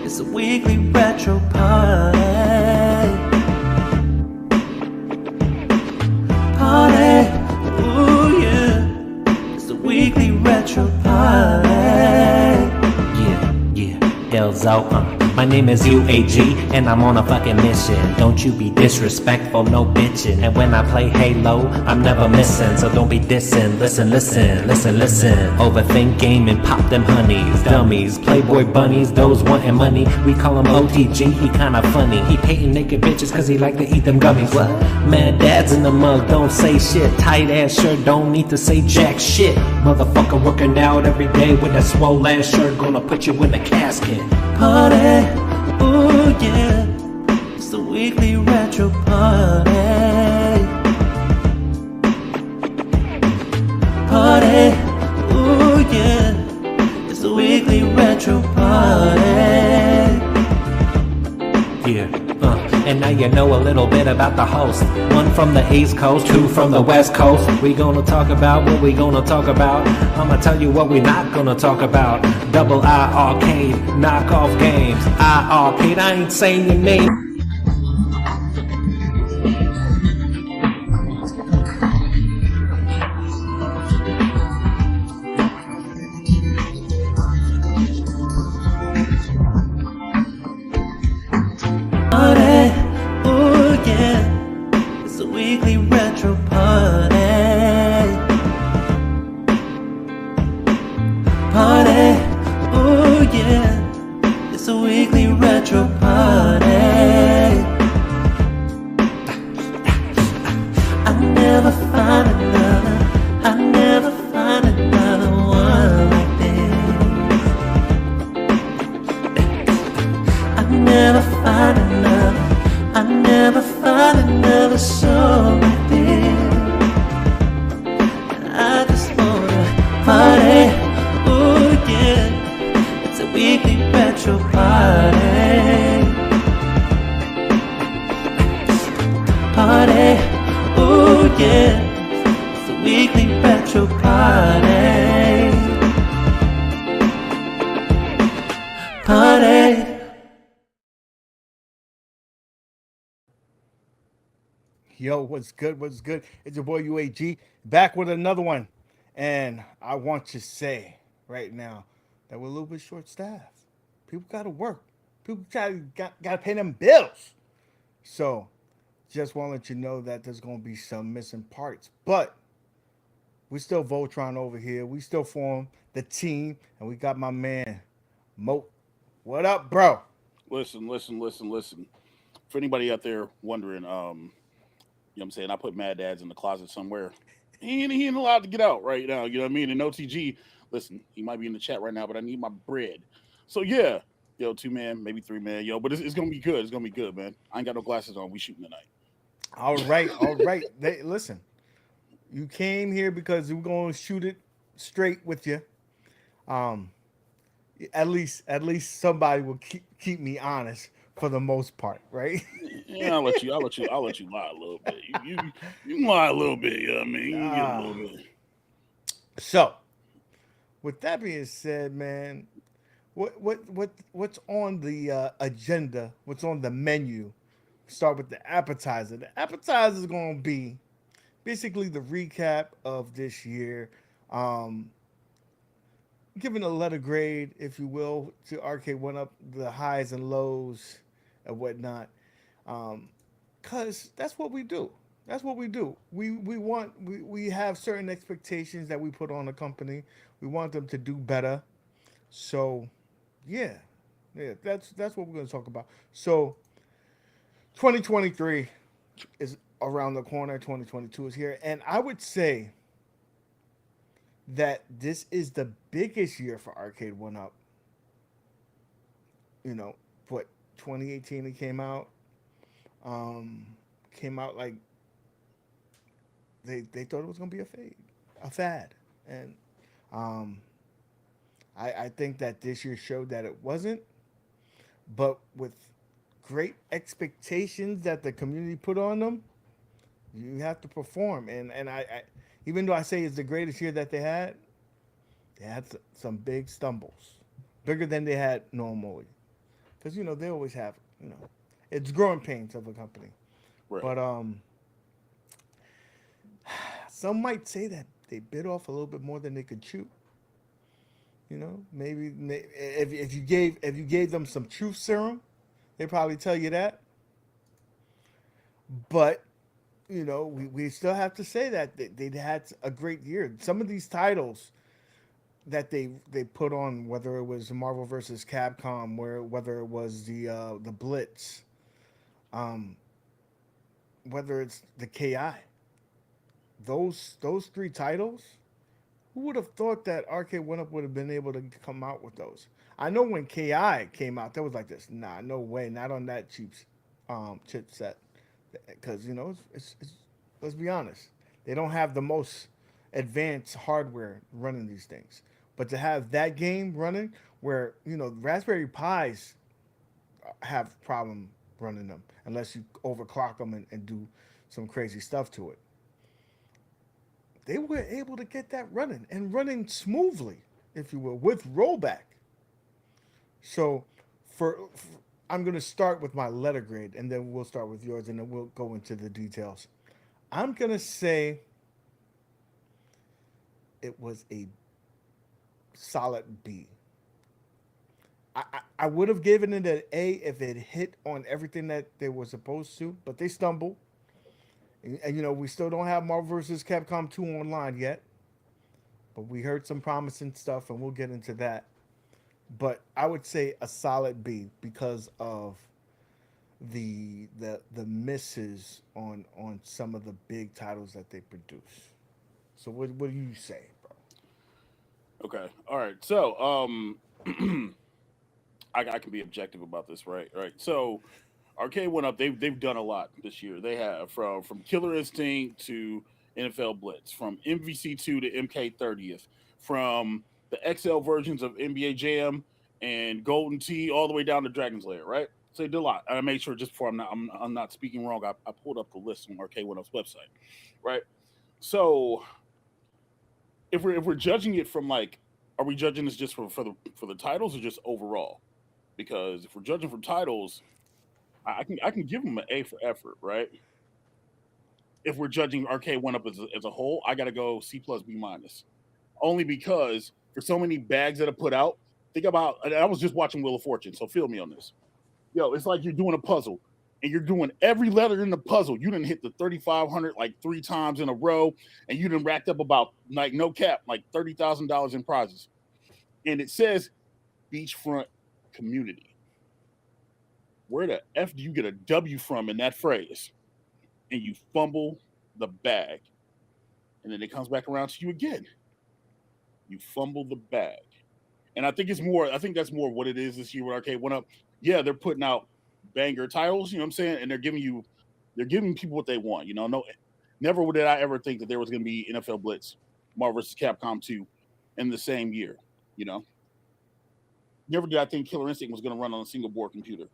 It's a weekly retro party. Party, ooh yeah. It's a weekly retro party. Yeah, L's out, My name is UAG, and I'm on a fucking mission. Don't you be disrespectful, no bitchin'. And when I play Halo, I'm never missing. So don't be dissing, listen. Overthink game and pop them honeys. Dummies, playboy bunnies, those wanting money. We call him OTG, he kinda funny. He hating naked bitches cause he like to eat them gummies. What? MadDad's in the mug, don't say shit. Tight ass shirt, don't need to say jack shit. Motherfucker working out every day with that swole ass shirt. Gonna put you in the casket. Party, ooh yeah, it's the weekly retro party. Party, ooh yeah, it's the weekly retro party. Yeah, and now you know a little bit about the host. One from the East Coast, two from the West Coast. We gonna talk about what we gonna talk about. I'ma tell you what we not gonna talk about. Double I Arcade, knockoff games. I Arcade, I ain't saying your name. Party, ooh yeah, it's a weekly retro party. Party, ooh yeah, it's a weekly retro party. I never find another one like this. I never find another show like this. I just wanna party, ooh yeah, it's a weekly retro party. Party, ooh yeah, it's a weekly retro party. Party. Yo, what's good? What's good? It's your boy UAG back with another one. And I want to say right now that we're a little bit short staffed. People got to work. People got to pay them bills. So just want to let you know that there's going to be some missing parts. But we still Voltron over here. We still form the team. And we got my man, Mo. What up, bro? Listen. For anybody out there wondering, you know what I'm saying? I put Mad Dads in the closet somewhere. He ain't allowed to get out right now. You know what I mean? And OTG, listen, he might be in the chat right now, but I need my bread. So yeah, yo, 2-man, maybe 3-man, yo, but it's gonna be good. It's gonna be good, man. I ain't got no glasses on. We shooting tonight. All right. Listen, you came here because we're going to shoot it straight with you. Um, at least somebody will keep me honest for the most part, right? Yeah, I'll let you lie a little bit. You can lie a little bit. You know what I mean? You can get a little bit. So, with that being said, man, what's on the agenda? What's on the menu? Start with the appetizer. The appetizer is going to be basically the recap of this year. Giving a letter grade, if you will, to Arcade1up, the highs and lows and whatnot. Cause that's what we do. That's what we do. We have certain expectations that we put on the company. We want them to do better. So, yeah, that's what we're gonna talk about. So, 2023 is around the corner. 2022 is here, and I would say that this is the biggest year for Arcade1up. You know, what 2018 it came out. Came out like they thought it was gonna be a fad, and I think that this year showed that it wasn't. But with great expectations that the community put on them, you have to perform. And I even though I say it's the greatest year that they had, They had some big stumbles, bigger than they had normally. Because they always have it's growing pains of a company. Right. But some might say that they bit off a little bit more than they could chew. Maybe if you gave them some truth serum, they probably tell you that. But we still have to say that they had a great year. Some of these titles that they put on, whether it was Marvel versus Capcom, whether it was the Blitz, um, whether it's the KI, those three titles, who would have thought that Arcade1up would have been able to come out with those? I know when KI came out, that was like this. Nah, no way, not on that cheap chipset, because it's let's be honest, they don't have the most advanced hardware running these things. But to have that game running, where Raspberry Pis have problem running them unless you overclock them and do some crazy stuff to it. They were able to get that running and running smoothly, if you will, with rollback. So, I'm going to start with my letter grade, and then we'll start with yours, and then we'll go into the details. I'm going to say it was a solid B. I would have given it an A if it hit on everything that they were supposed to, but they stumbled. And we still don't have Marvel vs. Capcom 2 online yet. But we heard some promising stuff, and we'll get into that. But I would say a solid B because of the misses on some of the big titles that they produce. So what do you say, bro? Okay. All right. So, I can be objective about this, right? Right. So, Arcade1up. They've done a lot this year. They have from Killer Instinct to NFL Blitz, from MVC2 to MK30th, from the XL versions of NBA Jam and Golden Tee, all the way down to Dragon's Lair, right? So they did a lot. And I made sure just before I'm not speaking wrong. I pulled up the list on Arcade1up's website, right? So if we're judging it from like, are we judging this just for the titles or just overall? Because if we're judging from titles, I can give them an A for effort, right? If we're judging Arcade1up as a whole, I got to go C plus B minus, only because for so many bags that are put out. Think about, and I was just watching Wheel of Fortune, so feel me on this. Yo, it's like you're doing a puzzle and you're doing every letter in the puzzle. You didn't hit the 3,500 like 3 times in a row, and you done racked up about, like, no cap, like $30,000 in prizes. And it says beachfront community. Where the F do you get a W from in that phrase? And you fumble the bag. And then it comes back around to you again. You fumble the bag. And I think that's more what it is this year with Arcade1up. Yeah, they're putting out banger titles, you know what I'm saying? And they're giving people what they want. No, never did I ever think that there was going to be NFL Blitz, Marvel vs. Capcom 2 in the same year, Never did I think Killer Instinct was going to run on a single board computer.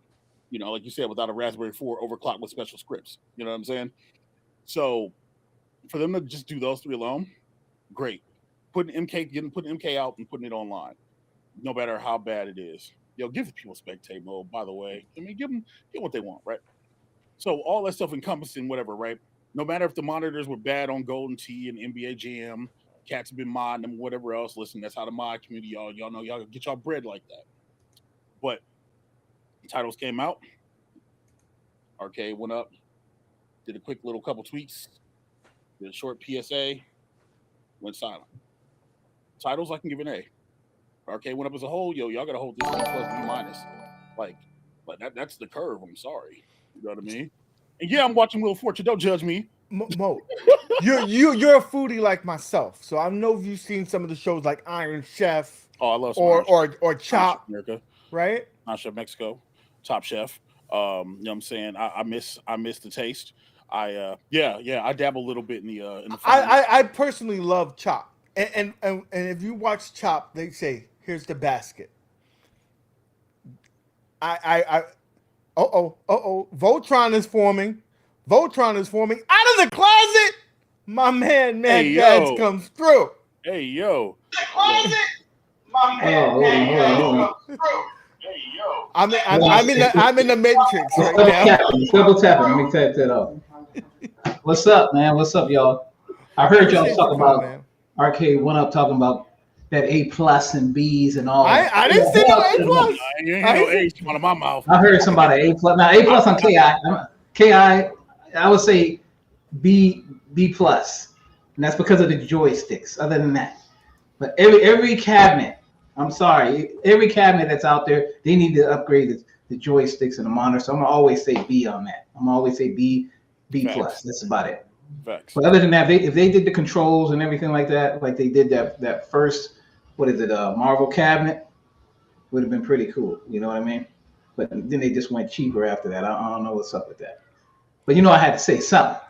Like you said, without a Raspberry 4 overclocked with special scripts. You know what I'm saying? So for them to just do those three alone, great. Putting MK out and putting it online, no matter how bad it is. Give the people spectate mode, by the way. I mean, give what they want, right? So all that stuff encompassing whatever, right? No matter if the monitors were bad on Golden Tee and NBA Jam, cats have been modding them, whatever else. Listen, that's how the mod community, y'all know, y'all get y'all bread like that. But titles came out, Arcade1up, did a quick little couple tweaks, did a short PSA, went silent. Titles, I can give an A. Arcade1up as a whole, y'all gotta hold this B plus B minus. Like that's the curve. I'm sorry. You know what I mean? And yeah, I'm watching Wheel of Fortune. Don't judge me. Mo, you're a foodie like myself, so I know you've seen some of the shows like Iron Chef. Oh, I love or Chop, America, right? Iron Chef Mexico, Top Chef. You know what I'm saying? I miss the taste. I dabble a little bit in the I personally love Chop. And if you watch Chop, they say, here's the basket. Voltron is forming. Out of the closet. My man, MadDad comes through. Hey yo. Hold on. Hey yo. I'm in the matrix right Double now. tapping. Double tapping. Let me tap that off. What's up, man? What's up, y'all? I heard y'all Appreciate talk you coming, about man. Arcade1up talking about that A+ and B's and all. I didn't say no A+. I ain't hear no H out of my mouth. I heard somebody A+. Now A+ on KI. I would say B+, and that's because of the joysticks. Other than that, but every cabinet, I'm sorry, every cabinet that's out there, they need to upgrade the joysticks and the monitor. So I'm gonna always say B on that. I'm gonna always say B+. That's about it. Facts. But other than that, if they did the controls and everything like that, like they did that first, Marvel cabinet, would have been pretty cool. You know what I mean? But then they just went cheaper after that. I don't know what's up with that. But I had to say something.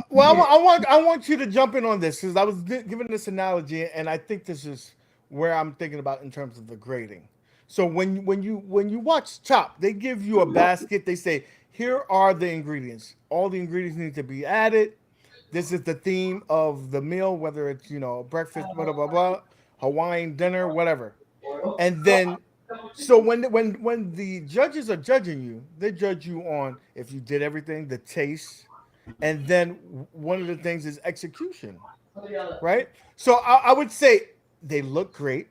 Well, I want you to jump in on this because I was giving this analogy, and I think this is where I'm thinking about in terms of the grading. So when you watch Chop, they give you a basket. They say, here are the ingredients. All the ingredients need to be added. This is the theme of the meal, whether it's breakfast, blah blah blah, Hawaiian dinner, whatever. And then, so when the judges are judging you, they judge you on if you did everything, the taste, and then one of the things is execution, right? So I would say they look great,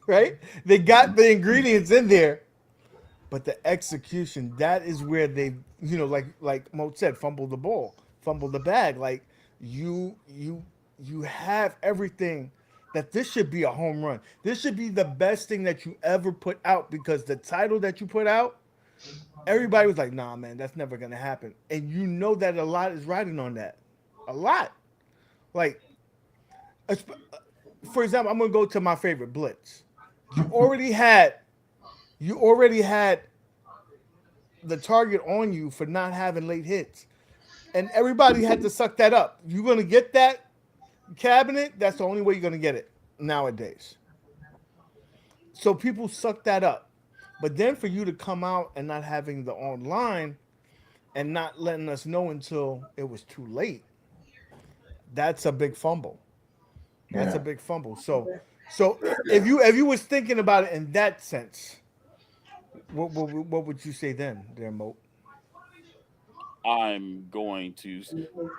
right? They got the ingredients in there, but the execution, that is where they, like Mo said, fumble the ball, fumble the bag. Like you have everything that this should be a home run. This should be the best thing that you ever put out because the title that you put out, everybody was like, nah, man, that's never going to happen. And you know that a lot is riding on that. A lot. Like, for example, I'm going to go to my favorite, Blitz. You already had the target on you for not having late hits. And everybody had to suck that up. You're going to get that cabinet, that's the only way you're going to get it nowadays. So people suck that up. But then for you to come out and not having the online and not letting us know until it was too late, that's a big fumble. That's a big fumble. So if you was thinking about it in that sense, what would you say then, there, Mo? I'm going to.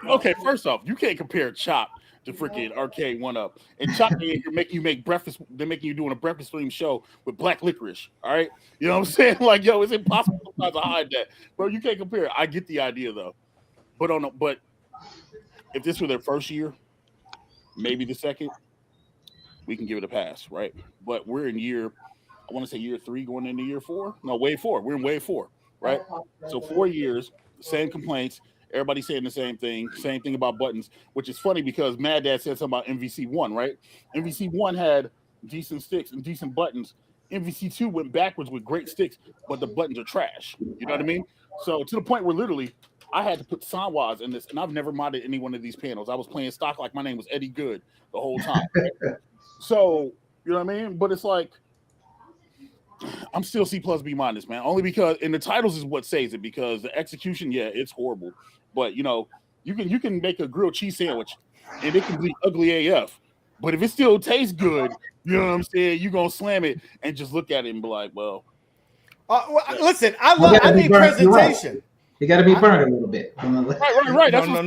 Okay, first off, you can't compare Chop to freaking Arcade1up. And Chop, they're making you make breakfast. They're making you doing a breakfast stream show with black licorice. All right, you know what I'm saying? Like, yo, it's impossible sometimes to hide that, bro. You can't compare it. I get the idea though, but if this were their first year, maybe the second, we can give it a pass, right? But we're in year 3 going into year 4. No, wave 4. We're in wave 4, right? So 4 years. Same complaints. Everybody saying the same thing. Same thing about buttons, which is funny because MadDad said something about MVC1, right? MVC1 had decent sticks and decent buttons. MVC2 went backwards with great sticks, but the buttons are trash. You know what I mean? So to the point where literally I had to put Sanwas in this, and I've never modded any one of these panels. I was playing stock like my name was Eddie Good the whole time. Right? So, you know what I mean? But it's like, I'm still C plus B minus, man. Only because, and the titles is what saves it, because the execution, yeah, it's horrible. But you can make a grilled cheese sandwich and it can be ugly AF. But if it still tastes good, you know what I'm saying, you're gonna slam it and just look at it and be like, well. Listen, I need presentation. You got to be burned a little bit. Right. That's No.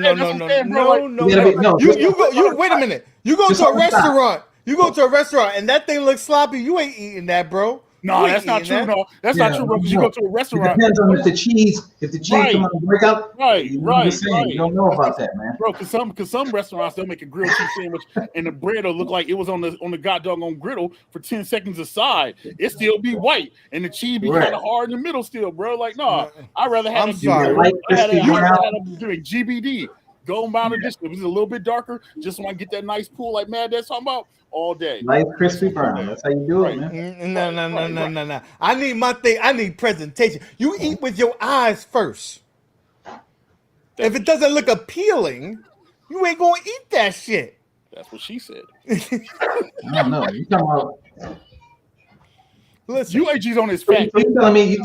You wait a minute. You go to a restaurant. You go to a restaurant and that thing looks sloppy. You ain't eating that, bro. No, that's not true. No, that's not true, bro. Because you go to a restaurant. It depends on if the cheese come on break up. Right. You don't know about that, man. Bro, because some restaurants, they'll make a grilled cheese sandwich and the bread will look like it was on the goddamn griddle for 10 seconds aside. It still be white and the cheese be kind of hard in the middle still, bro. Like, no, I'd rather have doing GBD. Gold mounted edition. It was a little bit darker, just so I get that nice pool like MadDad's talking about all day. Light crispy brown. That's how you do it, man. No. I need my thing. I need presentation. You eat with your eyes first. If it doesn't look appealing, you ain't gonna eat that shit. That's what she said. I don't know. You talking about? Listen, UAG's on his fat. You telling me you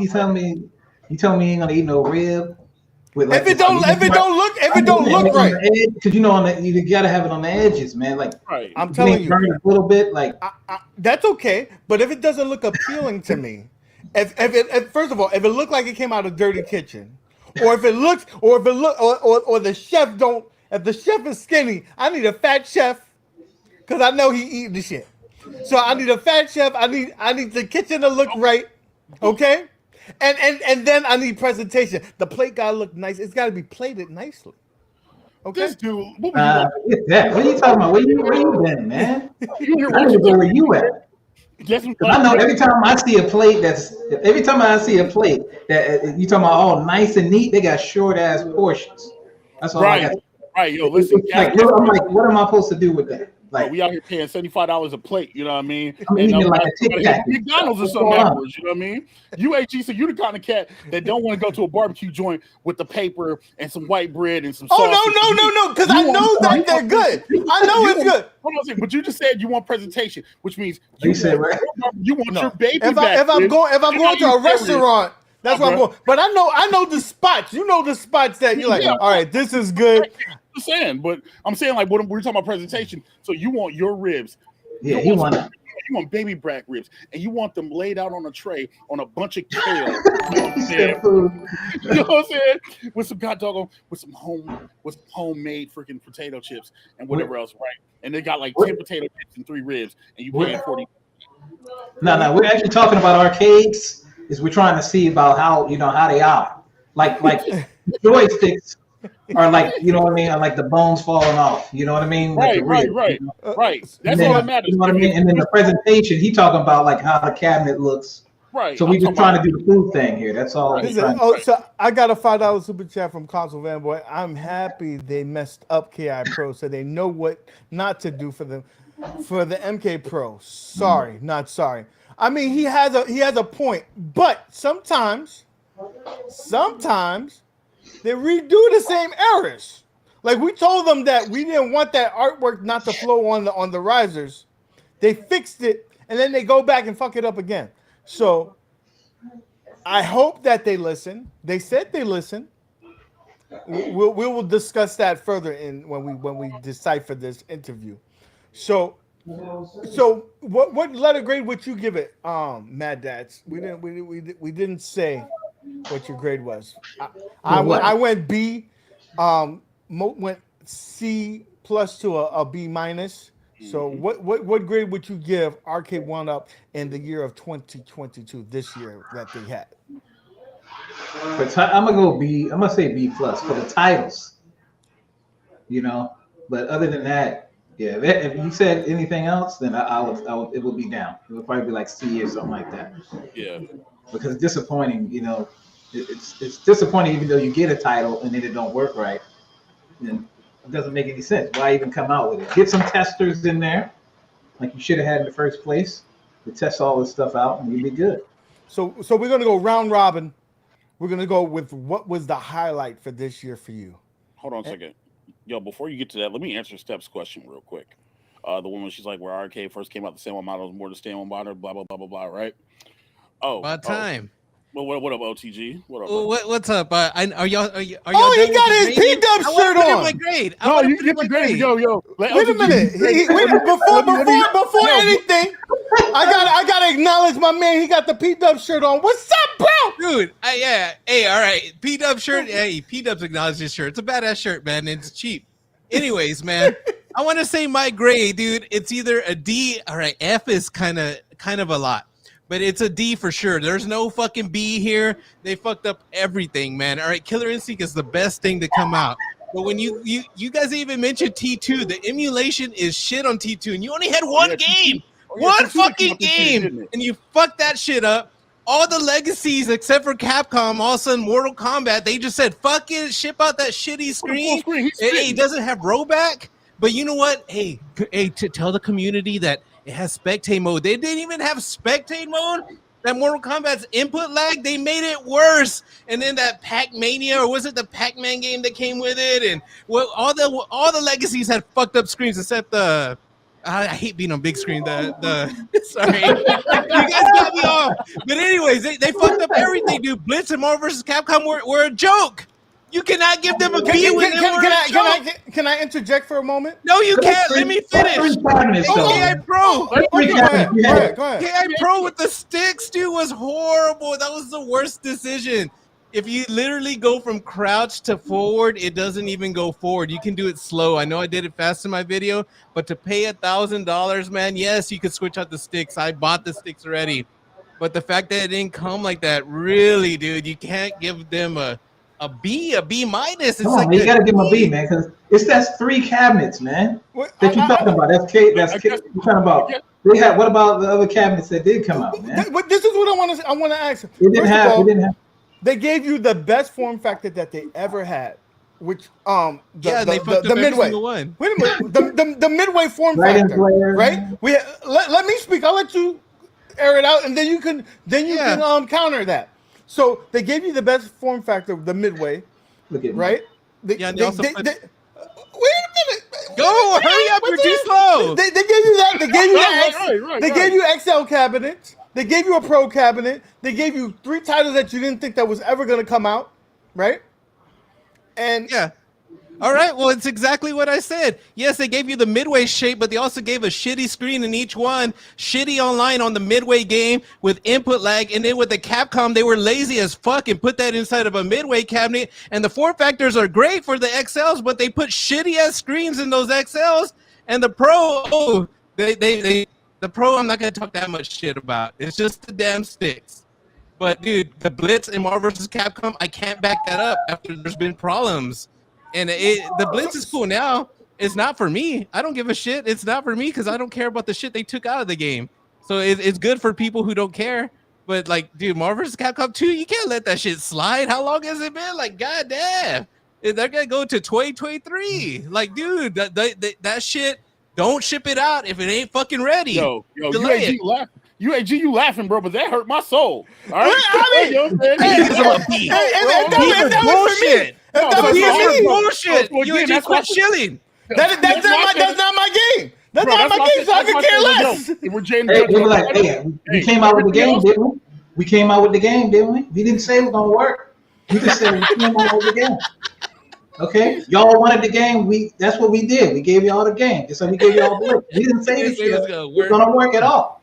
ain't gonna eat no rib? With like if it don't look right, because you know you gotta have it on the edges, man. Like Right. I'm telling you, a little bit. Like that's okay. But if it doesn't look appealing to me, if first of all, if it looked like it came out of dirty kitchen, or the chef don't, if the chef is skinny, I need a fat chef because I know he eating the shit. So I need a fat chef. I need the kitchen to look right, okay? And then I need presentation. The plate gotta look nice. It's gotta be plated nicely. Okay. This dude, what what are you talking about? Where you been, man? I need to go where you at. I know every time I see a plate that you talking about all nice and neat, they got short ass portions. That's all I got. Right, yo, listen. I'm like, what am I supposed to do with that? Like, we out here paying $75 a plate, you know what I mean? I'm eating like a Tic Tac. McDonald's or something afterwards, you know what I mean? UAG, so you the kind of cat that don't want to go to a barbecue joint with the paper and some white bread and some sauce. No, because I know that they're good. I know it's good. Hold on, but you just said you want presentation, which means you want your baby back. If I'm going to a restaurant, that's what I'm going. But I know the spots. You know the spots that you're like, all right, this is good. I'm saying like when we're talking about presentation, so you want your ribs. Yeah, you want baby back ribs, and you want them laid out on a tray on a bunch of kale. You know what I'm saying? With some with some homemade freaking potato chips and whatever else, right? And they got like 10 potato chips and 3 ribs, and you paying 40. No, we're actually talking about arcades. We're trying to see about how they are. Like joysticks are like, you know what I mean, are like the bones falling off. You know what I mean? Right. That's all that matters. You know what I mean? And then the presentation, he talking about like how the cabinet looks. Right. So we just trying to do the food thing here. That's all. So I got a $5 super chat from Console Fanboy. I'm happy they messed up KI Pro, so they know what not to do for the MK Pro. Sorry, not sorry. I mean, he has a point, but sometimes they redo the same errors. Like we told them that we didn't want that artwork not to flow on the risers. They fixed it, and then they go back and fuck it up again. So I hope that they listen. They said they listen. We will discuss that further when we decipher this interview. So what letter grade would you give it, MadDad? We didn't say what your grade was. I went B, went C plus to a B minus. So what grade would you give Arcade1up in the year of 2022, this year that they had? I'm gonna go B. I'm gonna say B plus for the titles. You know, but other than that, yeah. If you said anything else, then I would. It would be down. It would probably be like C or something like that. Yeah. Because it's disappointing. You know, it's disappointing even though you get a title and then it don't work right. And it doesn't make any sense. Why even come out with it? Get some testers in there, like you should have had in the first place, to test all this stuff out, and you'd be good. So we're gonna go round robin. We're gonna go with what was the highlight for this year for you. Hold on a second, yo. Before you get to that, let me answer Steph's question real quick. The woman, she's like, where Arcade first came out, the same model was more the same model, blah blah blah blah blah. Right? Oh, about time. Well, what up, OTG? What up? What's up? Are y'all? Oh, he got his P-Dub shirt on. My grade. No, you get the grade. Yo. Wait a minute. Before anything, I gotta acknowledge my man. He got the P-Dub shirt on. What's up, bro? Dude, yeah. Hey, all right. P-Dub shirt. Hey, P-Dub's acknowledged his shirt. It's a badass shirt, man. And it's cheap. Anyways, man, I want to say my grade, dude. It's either a D. All right, F is kind of a lot. But it's a D for sure. There's no fucking B here. They fucked up everything, man. All right, Killer Instinct is the best thing to come out. But when you guys even mentioned T2, the emulation is shit on T2, and you only had one game, one fucking game, and you fucked that shit up. All the legacies except for Capcom, all of a sudden Mortal Kombat, they just said, fuck it, ship out that shitty screen. It doesn't have rollback. But you know what? Hey, to tell the community that it has spectate mode. They didn't even have spectate mode. That Mortal Kombat's input lag, they made it worse. And then that Pac-Mania, or was it the Pac-Man game that came with it? And well, all the legacies had fucked up screens except the. I hate being on big screen. Sorry, you guys got me off. But anyways, they fucked up everything, dude. Blitz and Marvel vs. Capcom were a joke. You cannot give them a Can, B can, when can, they were a joke. can I interject for a moment? No, you can't. Let me finish. KI Pro. Okay, go ahead. KI Pro with the sticks, dude, was horrible. That was the worst decision. If you literally go from crouch to forward, it doesn't even go forward. You can do it slow. I know I did it fast in my video, but to pay $1,000, man, yes, you could switch out the sticks. I bought the sticks already. But the fact that it didn't come like that, really, dude, you can't give them a B minus. It's like you gotta give them a B, man, because that's 3 cabinets, man. That you're talking about. That's K. You're talking about. They had. What about the other cabinets that did come out, man? But this is what I want to ask. It didn't have. They gave you the best form factor that they ever had, which they fucked the up midway. One. Wait a minute, the midway form factor, right? Let me speak. I'll let you air it out, and then you can counter that. So they gave you the best form factor, the midway. Look at right? Wait a minute. Go, hurry up! You're too slow. They gave you that. They gave you They gave you XL cabinets. They gave you a Pro cabinet. They gave you 3 titles that you didn't think that was ever going to come out, right? And yeah. All right. Well, it's exactly what I said. Yes, they gave you the midway shape, but they also gave a shitty screen in each one, shitty online on the midway game with input lag, and then with the Capcom, they were lazy as fuck and put that inside of a midway cabinet. And the form factors are great for the XLs, but they put shitty ass screens in those XLs. And the Pro, the Pro, I'm not gonna talk that much shit about. It's just the damn sticks. But dude, the Blitz and Marvel vs. Capcom, I can't back that up after there's been problems. And the Blitz is cool now. It's not for me. I don't give a shit. It's not for me because I don't care about the shit they took out of the game. So it's good for people who don't care. But like, dude, Marvel vs. Capcom 2, you can't let that shit slide. How long has it been? Like, goddamn. They're gonna go to 2023. Like, dude, that shit. Don't ship it out if it ain't fucking ready. Yo, UAG laughing. UAG, you laughing, bro, but that hurt my soul. All right? Bullshit. Bullshit. UAG, quit chilling. That's not my game. That's not my game, so I could care less. We came out with the game, didn't we? We came out with the game, didn't we? We didn't say it was going to work. We just said we came out with the game. Okay, y'all wanted the game. That's what we did. We gave y'all the game. Just like we gave y'all the work. We didn't say this shit was gonna work at all.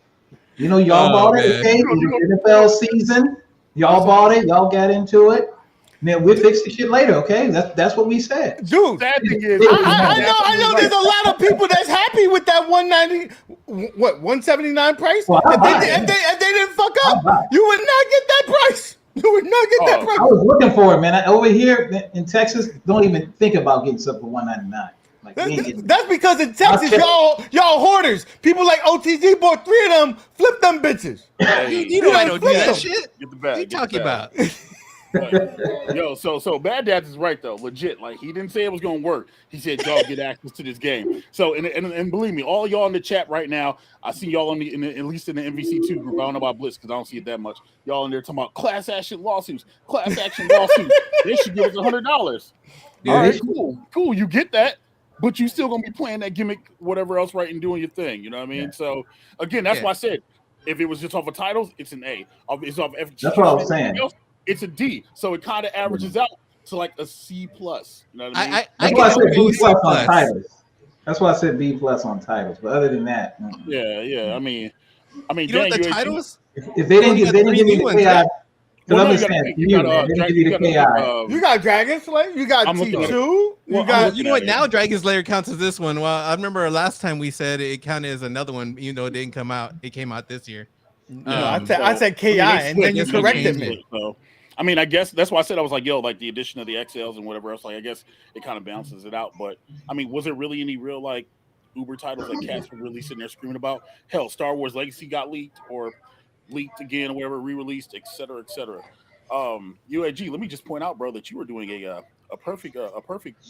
You know, y'all bought it. Okay, it was NFL season. Y'all bought it. Y'all got into it. And then we'll fix the shit later. Okay, that's what we said. Dude, sad thing is, I know. There's a lot of people that's happy with that 179 price. Well, and they didn't fuck up. You would not get that price. You would not get that price. I was looking for it, man. Over here in Texas, don't even think about getting something for $199. Like, that's because in Texas, y'all hoarders. People like OTG bought 3 of them, flip them bitches. Hey, you know I don't do that shit. Get the bag. What are you talking about? Yo, so MadDad is right though, legit. Like he didn't say it was gonna work. He said y'all get access to this game. So and believe me, all y'all in the chat right now, I see y'all at least in the MVC2 group. I don't know about Blitz because I don't see it that much. Y'all in there talking about class action lawsuits. They should give us $100. All right, cool. You get that, but you still gonna be playing that gimmick, whatever else, right, and doing your thing. You know what I mean? Yeah. So again, that's why I said if it was just off of titles, it's an A. It's off. That's what I was saying. It's a D, so it kind of averages out to like a C plus. You know what I mean? That's why I said B plus on titles. That's why I said B plus on titles. But other than that, yeah. I mean, you know what the titles? If they didn't give me the KI, you got Dragon Slayer, you got T2, you know what? Now Dragon Slayer counts as this one. Well, I remember last time we said it counted as another one, even though it didn't come out. It came out this year. I said KI, and then you corrected me. So. I mean, I guess that's why I said I was like, yo, like the addition of the XLs and whatever else, like I guess it kind of balances it out. But I mean, was there really any real like Uber titles that cats were really sitting there screaming about? Hell, Star Wars Legacy got leaked or leaked again or whatever, re-released, et cetera, et cetera. UAG, let me just point out, bro, that you were doing a perfect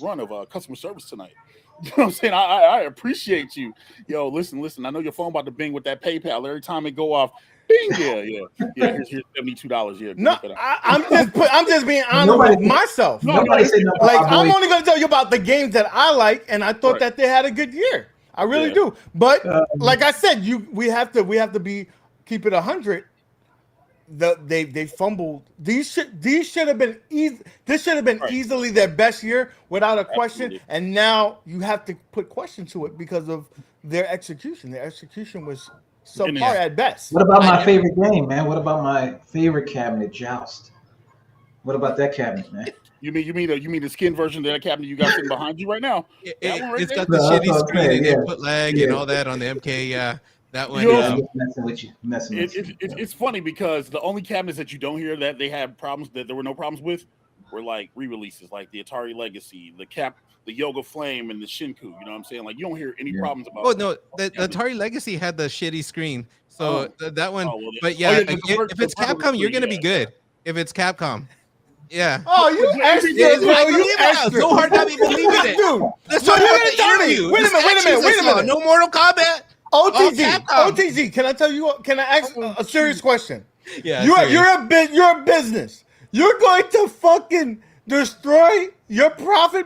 run of customer service tonight. You know what I'm saying? I appreciate you. Yo, listen. I know your phone about to bing with that PayPal every time it go off. Bing, yeah. Here's $72. Yeah. No, I'm just being honest with myself. I'm only gonna tell you about the games that I like, and I thought that they had a good year. I really do. But like I said, we have to keep it 100. they fumbled. These should have been easy. This should have been Right. easily their best year without a question. Absolutely. And now you have to put question to it because of their execution. Their execution was And subpar it's- at best. What about I my know. favorite game, man? What about my favorite cabinet, Joust? What about that cabinet, man? You mean the skin version of that cabinet you got sitting behind you right now? That one right It's there? got the No, that's shitty what I'm screen saying, and yeah. input lag and Yeah. all that on the MK. Yeah, that one. You know, I'm just messing with you. Messing with you. It's funny because the only cabinets that you don't hear that they have problems that there were no problems with were like re-releases, like the Atari Legacy, the Yoga Flame, and the Shinku. You know what I'm saying? Like you don't hear any Yeah. problems about. Oh no, the cabinet. Atari Legacy had the shitty screen, so that one. Oh, well, But yeah. yeah, Oh, yeah, if it's the Capcom, you're gonna be screen, good. If it's Capcom, yeah. Oh, you extra, Yeah, bro. I You believe it. extra. So hard not to believe it. Dude, Let's what talk are about you the telling me? interview. Wait a The minute, wait a statues minute, wait I a saw. minute. No Mortal Kombat. OTG, Capcom. OTG. Can I tell you? Can I ask a serious question? Yeah, You're a business. You're going to fucking destroy your profit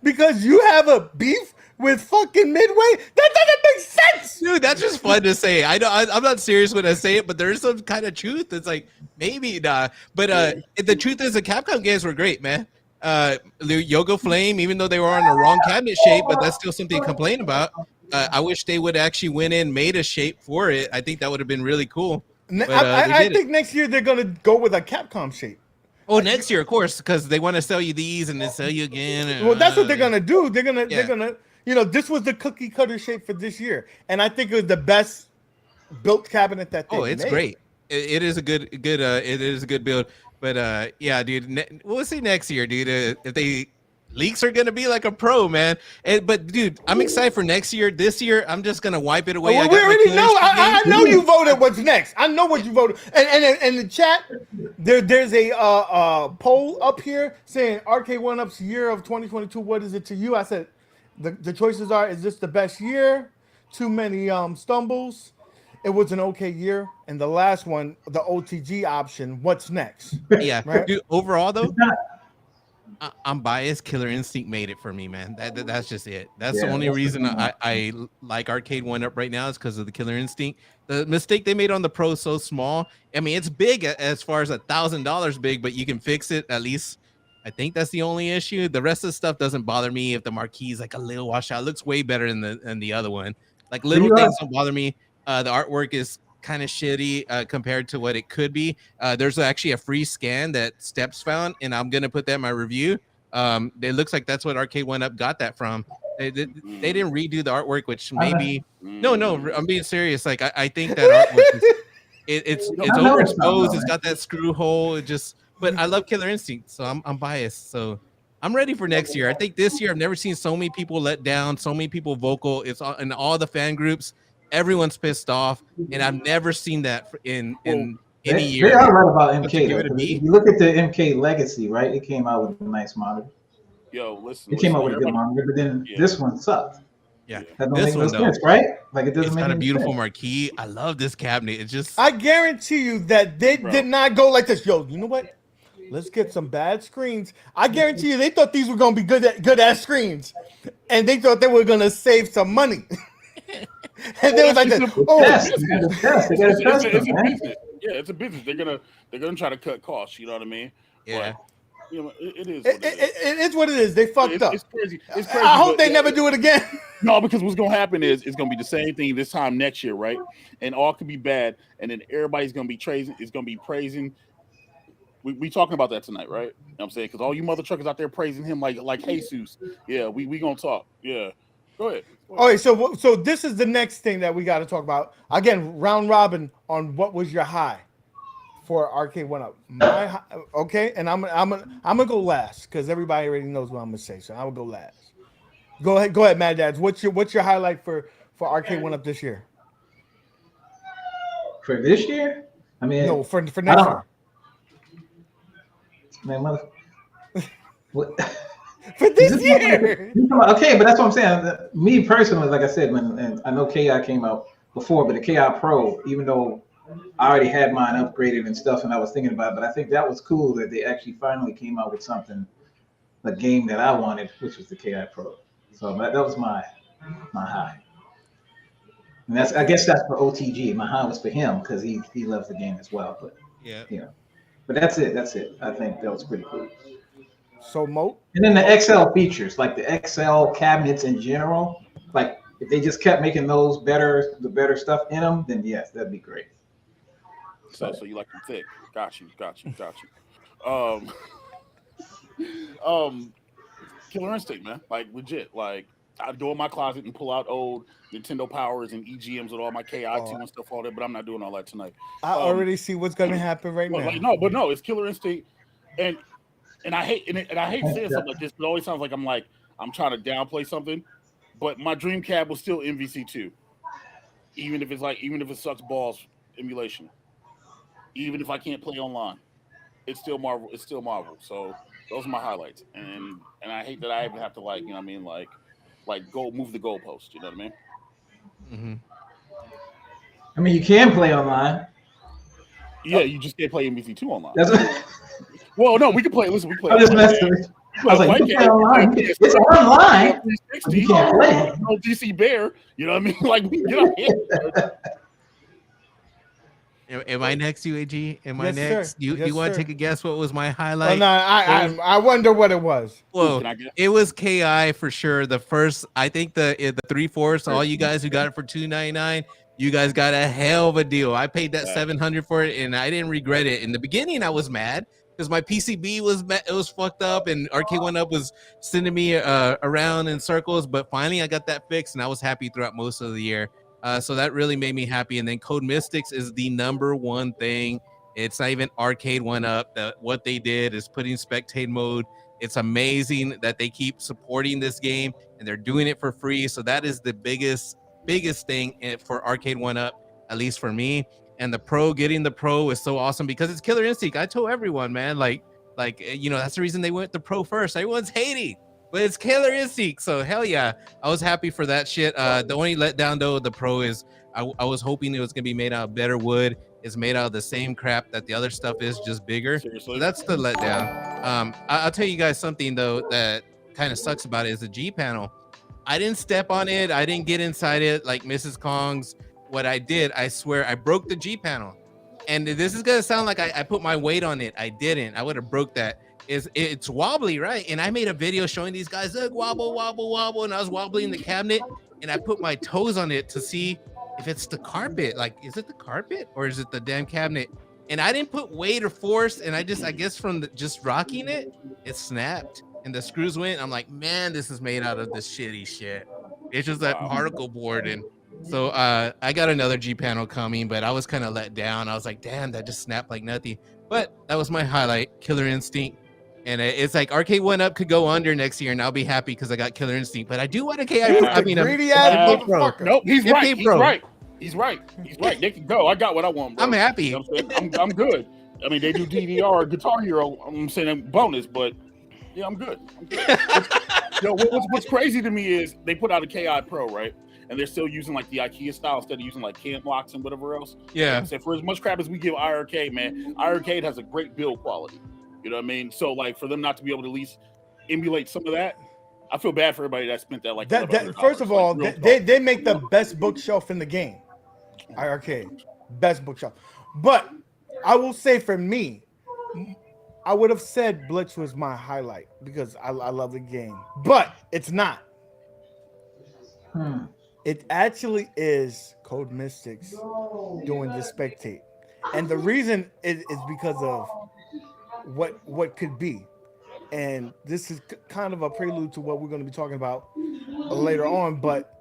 because you have a beef with fucking Midway? That doesn't make sense. Dude, that's just fun to say. I'm not serious when I say it, but there is some kind of truth. It's like maybe not, but the truth is the Capcom games were great, man. The Yoga Flame, even though they were on the wrong cabinet shape, but that's still something to complain about. I wish they would actually went in, made a shape for it. I think that would have been really cool. But, they I did it. think next year they're gonna go with a Capcom shape. Oh, next year, of course, because they want to sell you these and then sell you again. Well, that's what they're gonna do. They're Yeah. gonna, this was the cookie cutter shape for this year, and I think it was the best built cabinet that they. Oh, it's made. great. It is a good. It is a good build. But yeah, dude, we'll see next year, dude. If they leaks are gonna be like a pro, man. But dude, I'm excited for next year. This year, I'm just gonna wipe it away. Well, we already know. I know you voted what's next. I know what you voted. And in the chat, there's a poll up here saying Arcade1up's year of 2022. What is it to you? I said the choices are: is this the best year? Too many stumbles. It was an okay year. And the last one, the OTG option. What's next? Yeah, Right? dude. Overall, though, I'm biased. Killer Instinct made it for me, man. That's just it. That's the Yeah, only that's reason the I like Arcade1up right now is because of the Killer Instinct. The mistake they made on the Pro is so small. I mean, it's big as far as $1,000 big, but you can fix it at least. I think that's the only issue. The rest of the stuff doesn't bother me. If the marquee is like a little washed out, it looks way better than the other one. Like little things don't bother me. The artwork is kind of shitty compared to what it could be. There's actually a free scan that Steps found, and I'm gonna put that in my review. It looks like that's what Arcade1up got that from. They didn't redo the artwork, which maybe no, I'm being serious. Like I think that artwork is, it's overexposed. It's got that screw hole. It just, but I love Killer Instinct, so I'm biased. So I'm ready for next year. I think this year I've never seen so many people let down, so many people vocal. It's in all the fan groups. Everyone's pissed off, and I've never seen that in any year. They are right about But MK. give it a though. B? If you look at the MK Legacy, right? It came out with a nice monitor. Yo, listen. It came out with a good everybody- monitor, but then Yeah. this one sucked. Yeah, That don't this make no one though, sense, right? Like it doesn't it's make got a any beautiful sense. marquee. I love this cabinet. It's just I guarantee you that they Bro. did not go like this. Yo, you know what? Let's get some bad screens. I guarantee you they thought these were gonna be good ass screens, and they thought they were gonna save some money. And they was like, this, oh, Test, man, the test. They gotta test it's them, a man. business. Yeah, it's a business. They're gonna try to cut costs. You know what I mean? yeah. But, you know, it is. it is what it is. They fucked up. It's crazy. It's crazy. I hope but- they never do it again. No, because what's gonna happen is it's gonna be the same thing this time next year, right? And all could be bad, and then everybody's gonna be praising. It's gonna be praising. We talking about that tonight, right? You know what I'm saying? Because all you mother truckers out there praising him like Jesus. Yeah, we gonna talk. Yeah, go ahead. All right, so this is the next thing that we got to talk about. Again, round robin on what was your high for Arcade1up. My high, okay, and I'm gonna go last because everybody already knows what I'm gonna say, so I will go last. Go ahead, MadDads. What's your highlight for Arcade1up this year? For this year? I mean, No, for next I don't- year. Man, mother. What? For this year. Okay, but that's what I'm saying. Me personally, like I said, and I know KI came out before, but the KI Pro, even though I already had mine upgraded and stuff, and I was thinking about it, but I think that was cool that they actually finally came out with something, a game that I wanted, which was the KI Pro. So that was my high. And I guess that's for OTG. My high was for him because he loves the game as well. But Yeah. You know, but that's it. That's it. I think that was pretty cool. So Mo, And then the XL features, like the XL cabinets in general, like if they just kept making those better, the better stuff in them, then yes, that'd be great. So you like them thick? Got you. Um, Killer Instinct, man. Like legit. Like I go in my closet and pull out old Nintendo Powers and EGMs with all my KI2 and stuff all that, but I'm not doing all that tonight. I already see what's gonna happen right now. Like, no, it's Killer Instinct, and I hate saying something like this. But it always sounds like I'm trying to downplay something. But my dream cab was still MVC2, even if it sucks balls emulation, even if I can't play online, it's still Marvel. It's still Marvel. So those are my highlights, and I hate that I even have to like go move the goalpost. You know what I mean? Mm-hmm. I mean, you can play online. Yeah, you just can't play MVC2 online. That's what, Well, no, we can play. Listen, we play. I'm just messing with you. I was like, you can play online. It's online. But you can't play. No DC Bear. You know what I mean? Like, we can get our hands. Am I next, UAG? Am I Yes, next? sir. You Yes, want to sir. take a guess? What was my Oh, highlight? no, I wonder what it was. Well, Can I guess? it was KI for sure. The first, I think the 3/4. All you guys who got it for $299, you guys got a hell of a deal. I paid that $700 for it, and I didn't regret it. In the beginning, I was mad because my PCB was fucked up, and Arcade1up was sending me around in circles. But finally, I got that fixed, and I was happy throughout most of the year. So that really made me happy. And then Code Mystics is the #1 thing. It's not even Arcade1up. What they did is putting spectate mode. It's amazing that they keep supporting this game and they're doing it for free. So that is the biggest thing for Arcade1up, at least for me. And getting the Pro is so awesome because it's Killer Instinct. I told everyone, man, like that's the reason they went the Pro first. Everyone's hating. But it's Killer Instinct, so hell yeah. I was happy for that shit. The only letdown, though, the Pro is I was hoping it was going to be made out of better wood. It's made out of the same crap that the other stuff is, just bigger. Seriously? So that's the letdown. I'll tell you guys something, though, that kind of sucks about it is the G panel. I didn't step on it. I didn't get inside it like Mrs. Kong's. What I did, I swear, I broke the G panel. And this is going to sound like I put my weight on it. I didn't. I would have broke that. It's wobbly, right? And I made a video showing these guys, look, wobble, wobble, wobble, and I was wobbling the cabinet, and I put my toes on it to see if it's the carpet. Like, is it the carpet or is it the damn cabinet? And I didn't put weight or force, and I guess from just rocking it, it snapped, and the screws went. I'm like, man, this is made out of this shitty shit. It's just that particle board, and so I got another G panel coming, but I was kind of let down. I was like, damn, that just snapped like nothing. But that was my highlight, Killer Instinct. And it's like Arcade1up could go under next year, and I'll be happy because I got Killer Instinct. But I do want a KI Pro. I mean, greedy ass motherfucker. Nope, he's 50 right. Pro. He's right. They can go. I got what I want, bro. I'm happy. You know what I'm saying? I'm good. I mean, they do DDR, Guitar Hero. I'm saying bonus, but yeah, I'm good. What's crazy to me is they put out a KI Pro, right? And they're still using like the IKEA style instead of using like cam locks and whatever else. Yeah. So for as much crap as we give iArcade, man, iArcade has a great build quality. You know what I mean? So like for them not to be able to at least emulate some of that, I feel bad for everybody that spent that like. First of all, like, they make the best bookshelf in the game. iArcade, best bookshelf. But I will say for me, I would have said Blitz was my highlight because I love the game, but it's not. It actually is Code Mystics doing the spectate, and the reason is because of what could be, and this is kind of a prelude to what we're going to be talking about later on. But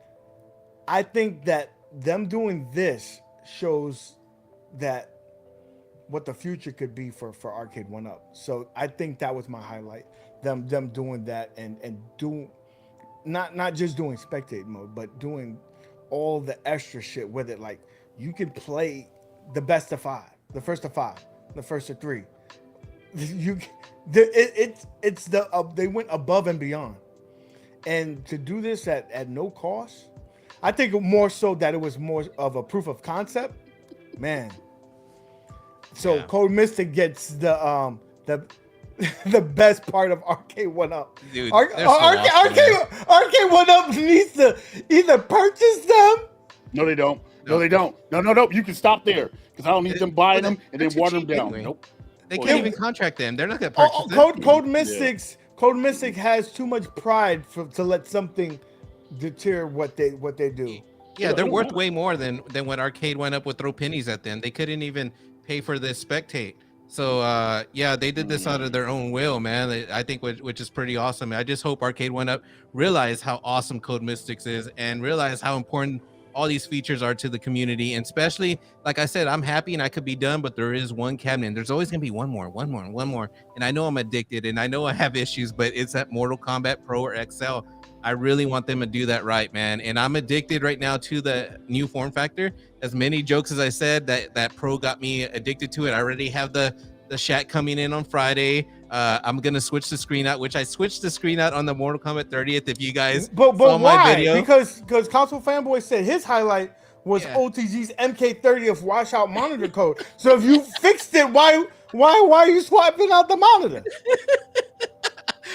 I think that them doing this shows that what the future could be for Arcade1up. So I think that was my highlight. Them doing that and doing not just doing spectate mode, but doing all the extra shit with it. Like you can play the best of 5, the first of 5, the first of 3. They went above and beyond, and to do this at no cost, I think more so that it was more of a proof of concept, man. So yeah. Code Mystic gets the best part of Arcade1up. Dude, Arcade1up needs to either purchase them. No, they don't. No, they don't. No. You can stop there because I don't need them buying them and then water them down. Anyway. Nope. They can't even contract them. They're not gonna purchase it. Code Mystics. Code Mystic has too much pride to let something deter what they do. Yeah, they're worth way more than what Arcade1up would throw pennies at them. They couldn't even pay for this spectate. So yeah, they did this out of their own will, man. I think which is pretty awesome. I just hope Arcade1up realize how awesome Code Mystics is and realize how important all these features are to the community. And especially, like I said, I'm happy and I could be done, but there is one cabinet. There's always gonna be one more. And I know I'm addicted and I know I have issues, but it's that Mortal Kombat Pro or XL. I really want them to do that right, man. And I'm addicted right now to the new form factor. As many jokes as I said, that Pro got me addicted to it. I already have the Shaq coming in on Friday. I'm gonna switch the screen out, which I switched the screen out on the Mortal Kombat 30th. If you guys but saw why? my video, Because Console Fanboy said his highlight was OTG's MK30th washout monitor code. So if you fixed it, why are you swapping out the monitor?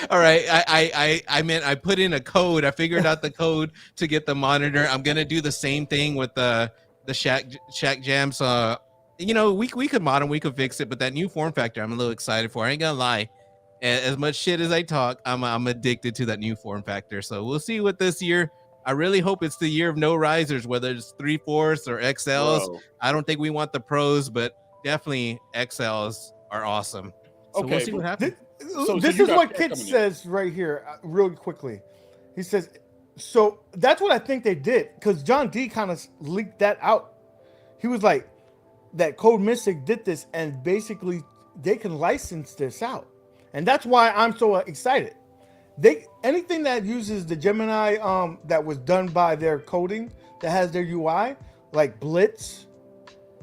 all right, I meant I put in a code. I figured out the code to get the monitor. I'm gonna do the same thing with the Shaq Jams. You know, we could mod them, we could fix it, but that new form factor, I'm a little excited for. I ain't gonna lie. As much shit as I talk, I'm addicted to that new form factor. So we'll see what this year. I really hope it's the year of no risers, whether it's 3/4 or XLs. Whoa. I don't think we want the pros, but definitely XLs are awesome. So we'll see what happens. This is what Kit says right here, real quickly. He says, so that's what I think they did, because John D kind of leaked that out. He was like, that Code Mystic did this, and basically they can license this out. And that's why I'm so excited. Anything that uses the Gemini that was done by their coding, that has their UI, like Blitz,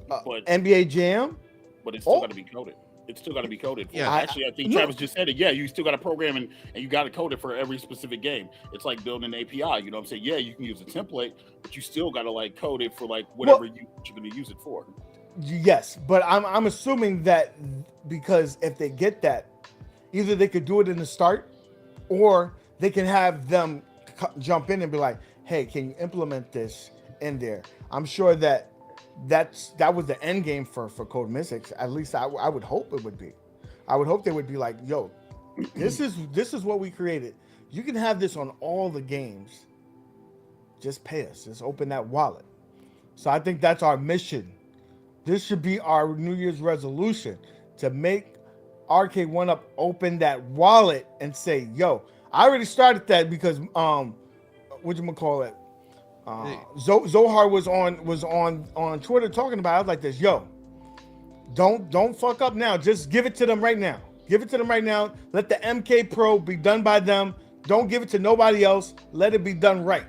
NBA Jam. But it's still got to be coded. It's still got to be coded. Yeah, actually, I think Travis just said it. Yeah, you still got to program and you got to code it for every specific game. It's like building an API. You know what I'm saying? Yeah, you can use a template, but you still got to like code it for like whatever you're going to use it for. Yes, but I'm assuming that because if they get that, either they could do it in the start, or they can have them jump in and be like, "Hey, can you implement this in there?" I'm sure that was the end game for Code Mystics. At least I would hope it would be. I would hope they would be like, "Yo, this is what we created. You can have this on all the games. Just pay us. Just open that wallet." So I think that's our mission. This should be our New Year's resolution, to make Arcade1up open that wallet and say, "Yo, I already started that because whatchamacallit, Zohar was on Twitter talking about it. I was like this, yo, don't fuck up now. Just give it to them right now. Give it to them right now. Let the MK Pro be done by them. Don't give it to nobody else. Let it be done right.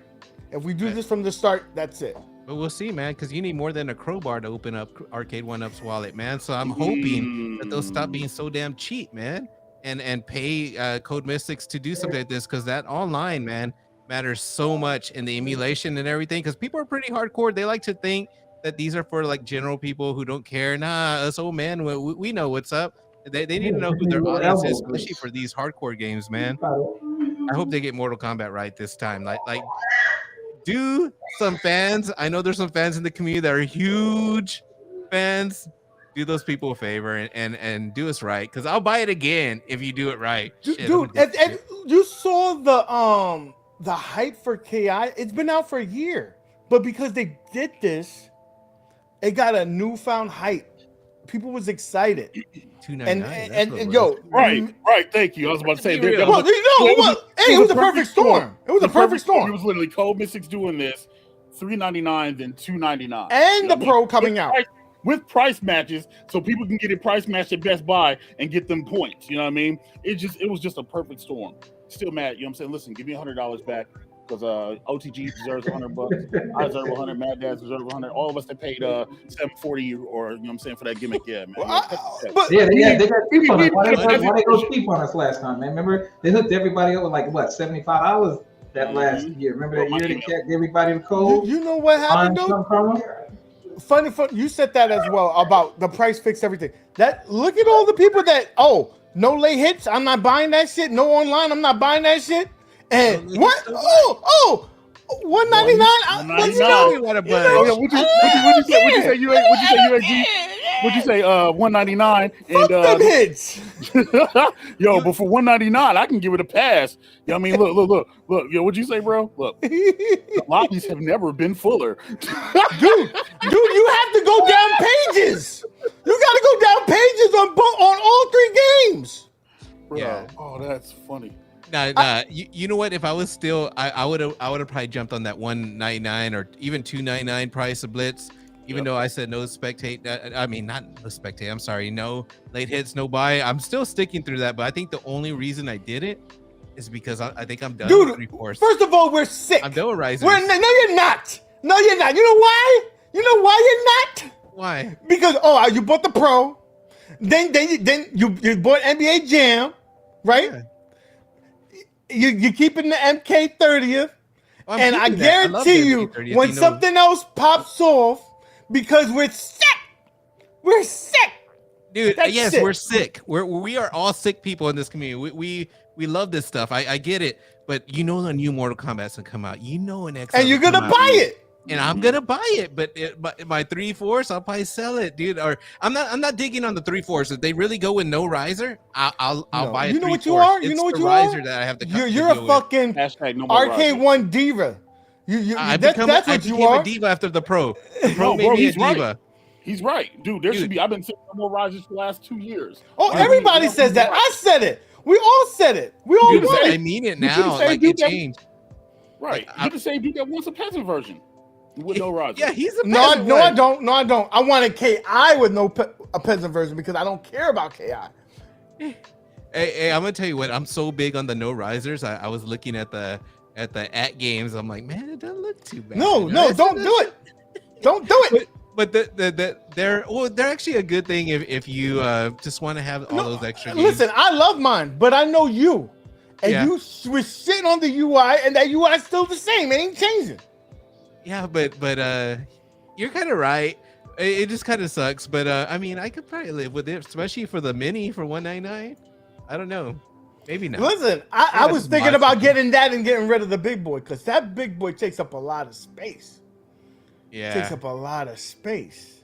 If we do this from the start, that's it." But we'll see, man, because you need more than a crowbar to open up Arcade1up's wallet, man. So I'm hoping that they'll stop being so damn cheap, man, and pay Code Mystics to do something like this, because that online, man, matters so much in the emulation and everything, because people are pretty hardcore. They like to think that these are for like general people who don't care. Nah, us old man, we know what's up. They need to know who their audience is, especially for these hardcore games, man. I hope they get Mortal Kombat right this time. Like do some fans, I know there's some fans in the community that are huge fans, do those people a favor and do us right, because I'll buy it again if you do it right. Dude, and you saw the hype for KI. It's been out for a year, but because they did this, it got a newfound hype. People was excited. $2.99. And yo, right. Thank you. I was about to say, it was a perfect storm. It was a perfect storm. It was literally Code Mystics doing this, $3.99, then $2.99, and the Pro coming out with price matches, so people can get it price matched at Best Buy and get them points. You know what I mean? It was just a perfect storm. Still mad. You know what I'm saying? Listen, give me $100 back. Because OTG deserves $100. I deserve 100. MadDad deserves 100. All of us that paid $740, or you know what I'm saying, for that gimmick, yeah, man. They got cheap on us. Why they go cheap on us last time, man? Remember they hooked everybody up with like what, $75 that last year. Remember that year they kept everybody the code. You know what happened, though? Funny, you said that as well about the price fix everything. Look at all the people that no late hits. I'm not buying that shit. No online. I'm not buying that shit. And what? $199. $199. Tell me what a buzz. Oh yeah, what'd you say? What'd you say? $199 Fuck them and hits. yo, but for $199, I can give it a pass. You know what I mean? Look. Yo, what'd you say, bro? Look, the lobbies have never been fuller. Dude, you have to go down pages. You got to go down pages on all 3 games. Bro, Yeah. oh, that's funny. Nah. You know what? If I was still, I would have probably jumped on that $199 or even $299 price of Blitz. Even though I said no spectate, I mean not no spectate. I'm sorry, no late hits, no buy. I'm still sticking through that, but I think the only reason I did it is because I think I'm done with Dude, 3/4. first of all, we're sick. I'm done with Risers. No, you're not. No, you're not. You know why? You know why you're not? Why? Because you bought the Pro, then you bought NBA Jam, right? Yeah. You're keeping the MK30th, I'm and I keeping that. I love guarantee the you, MK30th, when you know. something else pops off, because we're sick. Dude, That's yes, sick. we're sick. We are all sick people in this community. We love this stuff. I get it, but you know the new Mortal Kombat's gonna come out. You know an X, And you're gonna buy it. and I'm gonna buy it. But my 3/4, I'll probably sell it, dude. Or I'm not digging on the 3/4. If they really go with no riser, I'll No. buy it. You know what you are? You know what you are? Riser that I have to. You're a fucking Hashtag no more Arcade1 diva. I That's became what you are. a diva after the Pro. The Pro No, made bro, me a he's right. diva. He's right, dude. There Dude. should be. I've been saying no more risers for the last 2 years. Oh, Why everybody we- says that. I said it. We all said it. We all Dude, want I it. mean it You now. say Like dude it that- changed. Right. Like, You're the same dude that wants a peasant version with no risers. Yeah, he's a No, peasant I one. don't. No, I don't. I wanted KI with a peasant version because I don't care about KI. Hey, I'm gonna tell you what. I'm so big on the no risers. I was looking at the games. I'm like, man, it doesn't look too bad. No, You know, no, don't do it. Don't do it. But they're actually a good thing if you just want to have all those extra games. Listen, I love mine, but I know you, and Yeah. you were sitting on the UI, and that UI is still the same. It ain't changing. Yeah, but you're kind of right. It just kind of sucks. But I mean, I could probably live with it, especially for the mini for $199. I don't know. Maybe not. Listen, I was that's thinking my about opinion. getting that and getting rid of the big boy because that big boy takes up a lot of space. Yeah. Takes up a lot of space.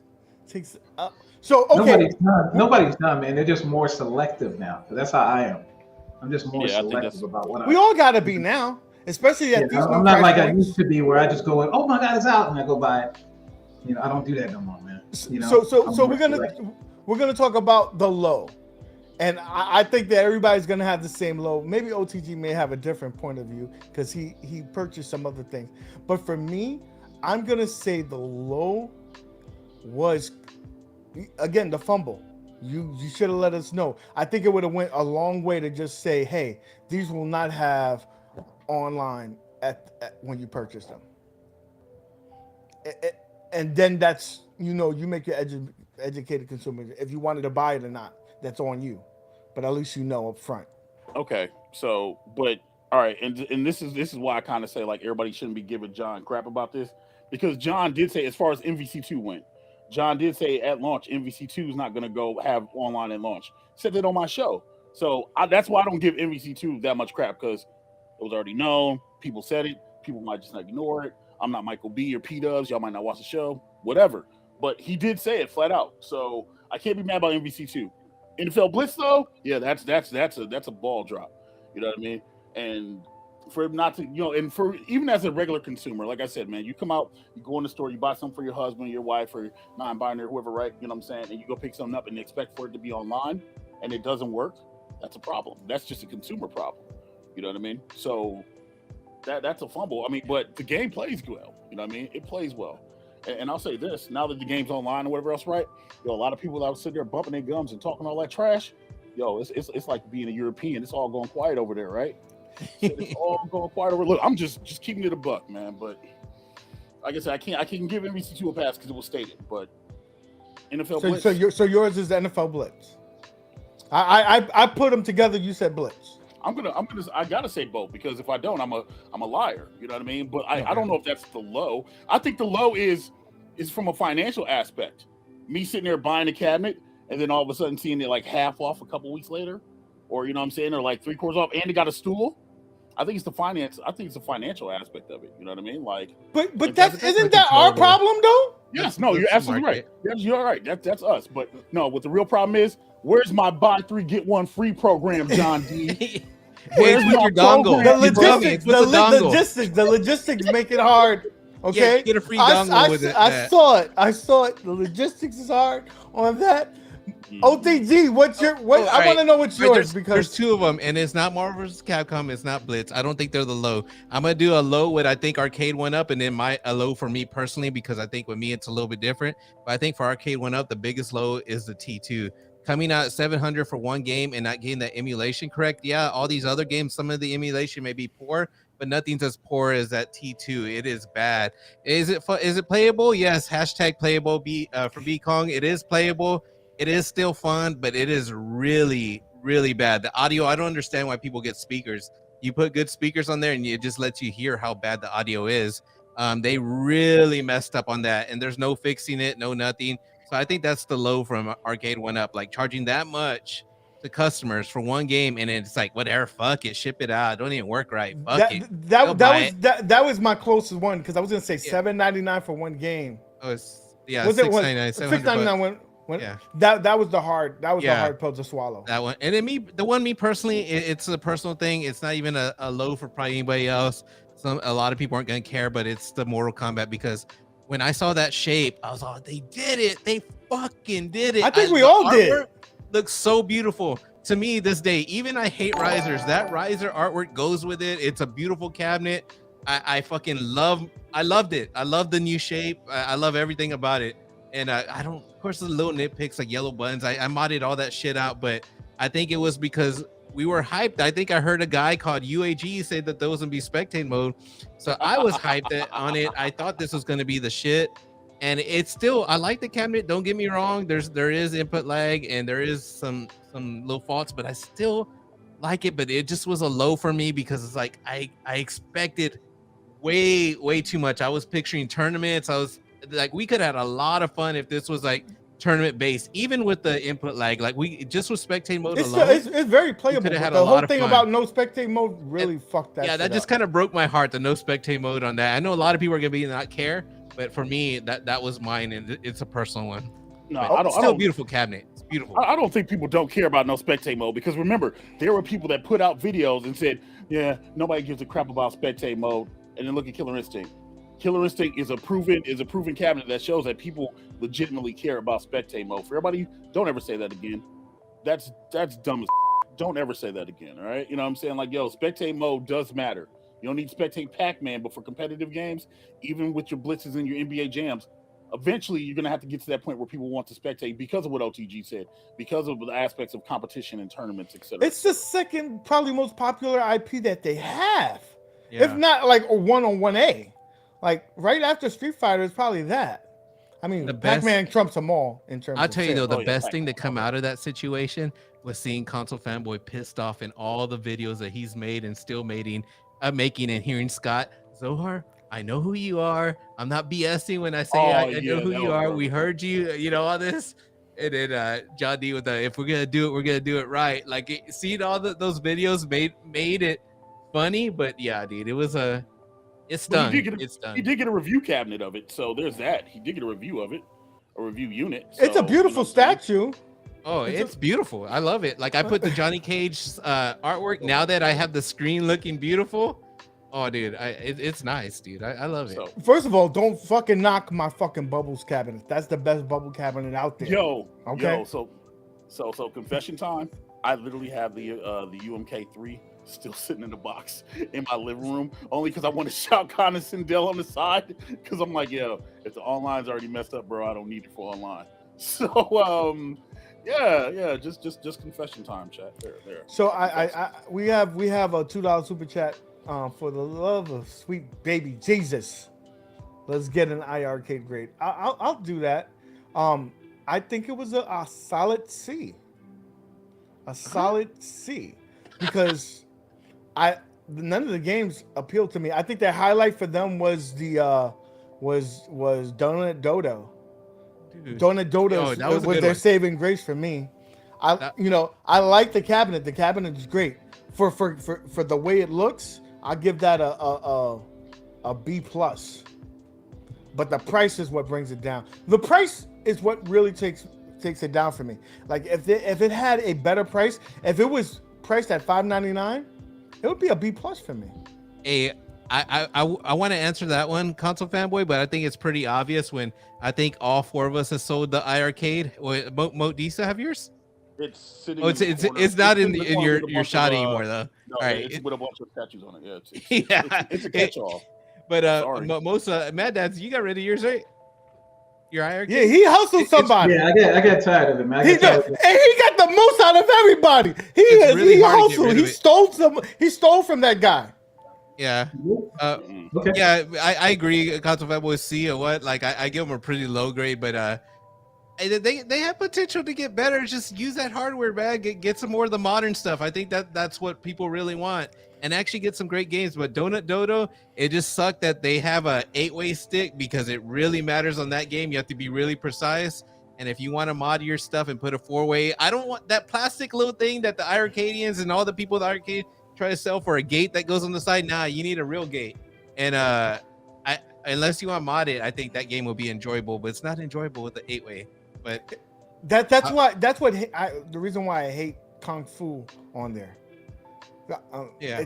Takes up. So okay. Nobody's done, man. They're just more selective now. That's how I am. I'm just more Yeah, I think selective about what We all gotta be now, especially at Yeah, these new I'm not price like I points. used to be, where I just go, "Oh my God, it's out," and I go buy it. You know, I don't do that no more, man. You know, So I'm we're more gonna selective. talk about the low, and I think that everybody's gonna have the same low. Maybe OTG may have a different point of view because he purchased some other things. But for me, I'm gonna say the low was again the fumble. You should have let us know. I think it would have went a long way to just say, hey, these will not have online at when you purchase them. And then that's, you make your educated consumer. If you wanted to buy it or not, that's on you. But at least you know up front. Okay. So, but all right, and this is why I kind of say like everybody shouldn't be giving John crap about this, because John did say, as far as MVC2 went, John did say at launch MVC2 is not going to go have online at launch. Said that on my show. So that's why I don't give MVC2 that much crap, because it was already known. People said it. People might just ignore it. I'm not Michael B or P-Dubs. Y'all might not watch the show. Whatever. But he did say it flat out. So I can't be mad about MVC2. NFL Blitz though, yeah, that's a ball drop. You know what I mean? And for him not to, and for even as a regular consumer, like I said, man, you come out, you go in the store, you buy something for your husband, your wife, or non-binary, whoever, right? You know what I'm saying? And you go pick something up and expect for it to be online, and it doesn't work. That's a problem. That's just a consumer problem. You know what I mean? So that's a fumble. I mean, but the game plays well. You know what I mean? It plays well. And I'll say this, now that the game's online or whatever else, right? A lot of people that would sit there bumping their gums and talking all that trash, it's like being a European. It's all going quiet over there, right? So it's all going quiet over. Look, I'm just keeping it a buck, man. But like I said, I can give MVC2 a pass because it was stated. But NFL Blitz. So yours is the NFL Blitz. I put them together. You said Blitz. I gotta say both, because if I don't, I'm a liar. You know what I mean? But I don't know if that's the low. I think the low is from a financial aspect. Me sitting there buying a cabinet and then all of a sudden seeing it like half off a couple weeks later, or you know what I'm saying, or like 3/4 off, and it got a stool. I think it's the finance. I think it's the financial aspect of it. You know what I mean? Like, But like that's isn't that our controllable. problem though? yes, no, you're That's the absolutely right. market. Yes, you're right. That's us. But no, what the real problem is, where's my buy 3 get 1 free program, John D? Hey, Where's it's with my your dongle. program? The You tell me, logistics, it's with the dongle. the logistics make it hard. Okay, Yeah, get a free dongle with it. I saw it. I saw it. The logistics is hard on that. OTG, what's your? What? Oh, I all want to right. know what's All right, yours there's because two of them, and it's not Marvel vs. Capcom. It's not Blitz. I don't think they're the low. I'm gonna do a low with I think Arcade1up, and then a low for me personally because I think with me it's a little bit different. But I think for Arcade1up, the biggest low is the T2 coming out at 700 for one game and not getting that emulation correct. Yeah, all these other games, some of the emulation may be poor, but nothing's as poor as that T2. It is bad. Is it playable? Yes. Hashtag playable. For Kong, it is playable. It is still fun, but it is really, really bad. The audio, I don't understand why people get speakers. You put good speakers on there and it just lets you hear how bad the audio is. They really messed up on that, and there's no fixing it, no nothing. So I think that's the low from Arcade1up, like charging that much to customers for one game, and it's like, whatever, fuck it, ship it out. It don't even work right. Fuck it. They'll buy it. that was my closest one because I was gonna say $7.99 for one game. Oh, it's Was it $6.99, $6.99 when Yeah. that was the hard Yeah. hard pill to swallow. That one, and then me personally, it's a personal thing. It's not even a low for probably anybody else. A lot of people aren't gonna care, but it's the Mortal Kombat because when I saw that shape, I was like, they did it. They fucking did it. I think we all did. Artwork looks so beautiful to me this day. Even I hate risers. That riser artwork goes with it. It's a beautiful cabinet. I fucking loved it. I love the new shape. I love everything about it. And I don't, of course, the little nitpicks like yellow buttons. I modded all that shit out, but I think it was because we were hyped. I think I heard a guy called UAG say that there was gonna be spectate mode, so I was hyped on it. I thought this was gonna be the shit, and it's still. I like the cabinet. Don't get me wrong. There is input lag and there is some little faults, but I still like it. But it just was a low for me because it's like I expected way too much. I was picturing tournaments. I was like, we could have had a lot of fun if this was like tournament based, even with the input lag. Like we just with spectate mode alone. It's very playable. could've had The a lot whole of thing fun. about no spectate mode really fucked that. Yeah, shit that just up. kind of broke my heart. The no spectate mode on that. I know a lot of people are gonna be not care, but for me, that was mine, and it's a personal one. No, But I it's don't. still a beautiful cabinet. It's beautiful. I don't think people don't care about no spectate mode because remember, there were people that put out videos and said, "Yeah, nobody gives a crap about spectate mode," and then look at Killer Instinct. Killer Instinct is a proven cabinet that shows that people legitimately care about spectate mode. For everybody, don't ever say that again. That's dumb as don't ever say that again. All right, you know what I'm saying? Like, yo, spectate mode does matter. You don't need spectate Pac-Man, but for competitive games, even with your blitzes and your NBA jams, eventually you're gonna have to get to that point where people want to spectate because of what OTG said, because of the aspects of competition and tournaments, etc. It's the second probably most popular IP that they have, Yeah. if not like a 1-on-1A. Like right after Street Fighter is probably that. I mean, The best- Pac-Man trumps them all in terms. I'll of tell you though, sales. the Oh, yeah, best thing to Pac-Man. come out of that situation was seeing Console Fanboy pissed off in all the videos that he's made and still making and hearing Scott Zohar. I know who you are. I'm not BSing when I say I know yeah, who that you was are. perfect. We heard you. You know all this. And then John D with the if we're gonna do it, we're gonna do it right. Like seeing all those videos made it funny, but yeah, dude, it was it's But done. he did It's done. He did get a review cabinet of it, so there's that. He did get a review of it, a review unit. It's so, a beautiful you know what I'm saying? statue. Oh, it's beautiful. I love it. Like I put the Johnny Cage artwork. Now that I have the screen looking beautiful, oh, dude, it's nice, dude. I love it. So, First of all, don't fucking knock my fucking bubbles cabinet. That's the best bubble cabinet out there. yo, so confession time. I literally have the UMK3 still sitting in the box in my living room, only because I want to shout Con and Sindel on the side. Because I'm like, yo, if the online's already messed up, bro, I don't need it for online. So, yeah, just confession time, chat. There. So we have a $2 super chat for the love of sweet baby Jesus. Let's get an iArcade grade. I'll do that. I think it was a solid C. A solid C, because none of the games appealed to me. I think the highlight for them was the was Donut Dodo. Dude. Donut Dodo That was a was good their one. saving grace for me. I like the cabinet. The cabinet is great for the way it looks. I give that a B plus. But the price is what brings it down. The price is what really takes it down for me. Like if it had a better price, if it was priced at $5.99, it would be a B plus for me. Hey, I want to answer that one, console fanboy, but I think it's pretty obvious when I think all four of us have sold the iArcade. Mo, do you still have yours? It's sitting. Oh, in the corner. it's not in the your corner with a bunch shot of, anymore though. No, All right, it's with a bunch of statues on it. Yeah, yeah, it's a catch-all. But Sorry. most MadDads, you got rid of yours, right? Your iArcade? Yeah, he hustled somebody. Yeah, I got tired of it, man. And he got the most out of everybody. It's really He hard to get hustled. rid of it. He stole from that guy. Yeah. Okay. Yeah, I agree. Console fanboy C or what? Like I give them a pretty low grade, but they have potential to get better. Just use that hardware, man. Get some more of the modern stuff. I think that's what people really want, and actually get some great games. But Donut Dodo, it just sucked that they have a 8-way stick because it really matters on that game. You have to be really precise. And if you want to mod your stuff and put a 4-way, I don't want that plastic little thing that the Arcadians and all the people at the arcade try to sell for a gate that goes on the side. Nah, you need a real gate. And unless you want to mod it, I think that game will be enjoyable. But it's not enjoyable with the 8-way. But the reason why I hate Kung Fu on there. Yeah,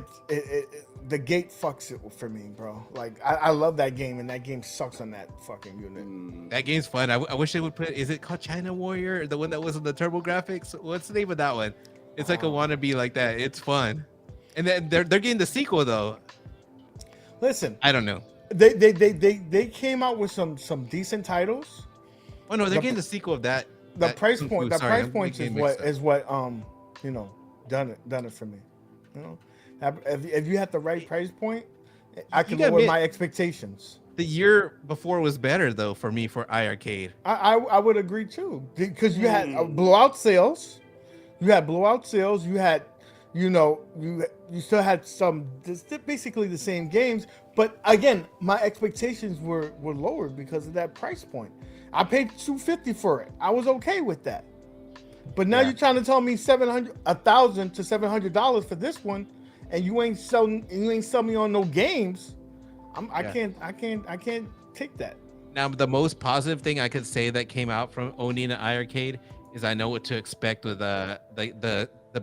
the gate fucks it for me, bro. Like I love that game, and that game sucks on that fucking unit. That game's fun. I wish they would put. Is it called China Warrior? The one that was in the Turbo Graphics? What's the name of that one? It's like a wannabe like that. It's fun, and then they're getting the sequel though. Listen, I don't know. They came out with some decent titles. Oh no, they're getting the sequel of that. The price point. The price point is what done it for me. You know, if you have the right price point, I can lower my expectations. The year before was better though for me for iArcade. I would agree too, because you had blowout sales. You had you still had some basically the same games, but again, my expectations were lowered because of that price point. I paid $250 for it. I was okay with that. But now you're trying to tell me $1,000 to $700 for this one, and you ain't sell me on no games. I can't take that. Now, the most positive thing I could say that came out from owning an iArcade is I know what to expect with the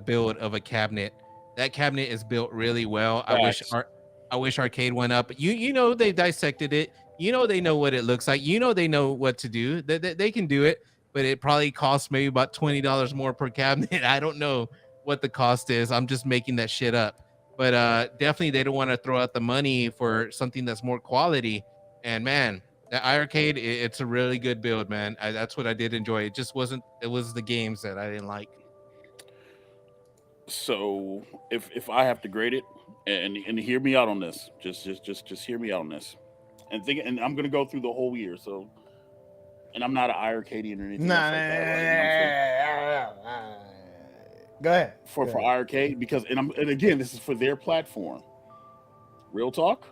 build of a cabinet. That cabinet is built really well. Right. I wish Arcade1up. You know they dissected it. You know they know what it looks like. You know they know what to do. They can do it, but it probably costs maybe about $20 more per cabinet. I don't know what the cost is. I'm just making that shit up. But definitely they don't want to throw out the money for something that's more quality. And man, that iArcade, it's a really good build, man. That's what I did enjoy. It just wasn't. It was the games that I didn't like. So if I have to grade it, and hear me out on this, just hear me out on this, and I'm gonna go through the whole year. So, and I'm not an iArcadian or anything. Go ahead. For iArcade, because and again, this is for their platform. Real talk.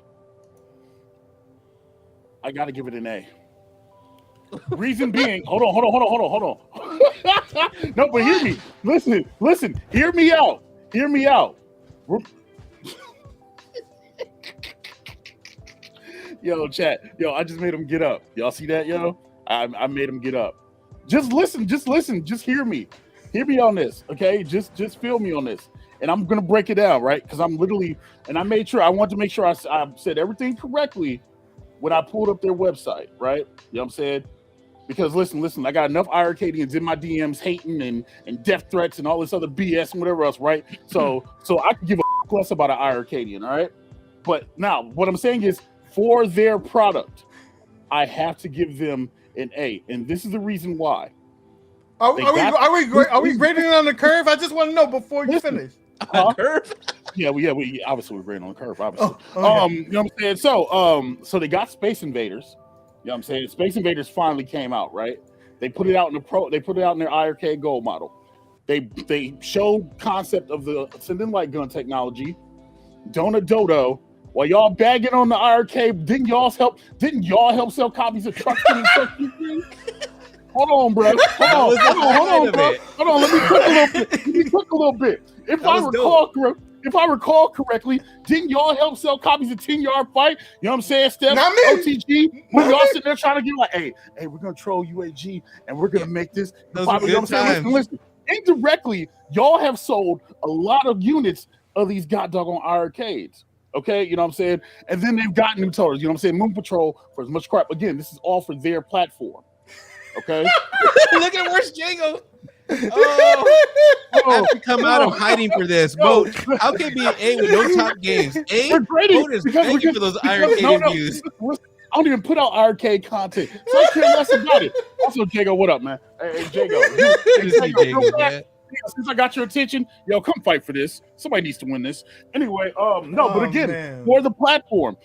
I gotta give it an A. Reason being, hold on. No, but hear me. Listen. Hear me out. Yo, chat. Yo, I just made him get up. Y'all see that, yo? I made him get up. Just listen. Just hear me. Hear me on this, okay? Just feel me on this. And I'm gonna break it down, right? Because I'm literally, and I wanted to make sure I said everything correctly when I pulled up their website, right? You know what I'm saying? Because listen, I got enough iArcadians in my DMs hating and death threats and all this other BS and whatever else, right? So I can give a less about an iArcadian, all right? But now, what I'm saying is, for their product, I have to give them an A, and this is the reason why. Are we grading it on the curve? I just want to know before you finish. Curve? Yeah, we obviously we're grading on the curve, obviously. Oh, okay. You know what I'm saying? So they got Space Invaders. You know what I'm saying? Space Invaders finally came out, right? They put it out they put it out in their iArcade Gold model. They showed concept of the Ascending Light Gun technology. Donut Dodo. While y'all bagging on the iArcade, didn't y'all help sell copies of trucks? Hold on, bro. Hold on, bro. Hold on. Let me cook a little bit. If I recall correctly, if I recall correctly, didn't y'all help sell copies of 10-Yard Fight? You know what I'm saying, Steph? Not me. OTG, when y'all sitting there trying to get like, hey, we're gonna troll UAG and we're gonna make this. Those are You know what I'm saying? Listen. Indirectly, y'all have sold a lot of units of these doggone arcades. Okay, you know what I'm saying? And then they've got new totals. You know what I'm saying? Moon Patrol for as much crap. Again, this is all for their platform. Okay. Look at where's Django. I have to come out of hiding for this. Vote. How can it be an A with no top games? Voters, thank you for those arcade views. I don't even put out arcade content, so I care less about it. Also, Jago, what up, man? Hey, Jago. Since I got your attention, yo, come fight for this. Somebody needs to win this. Anyway, but again, for the platform,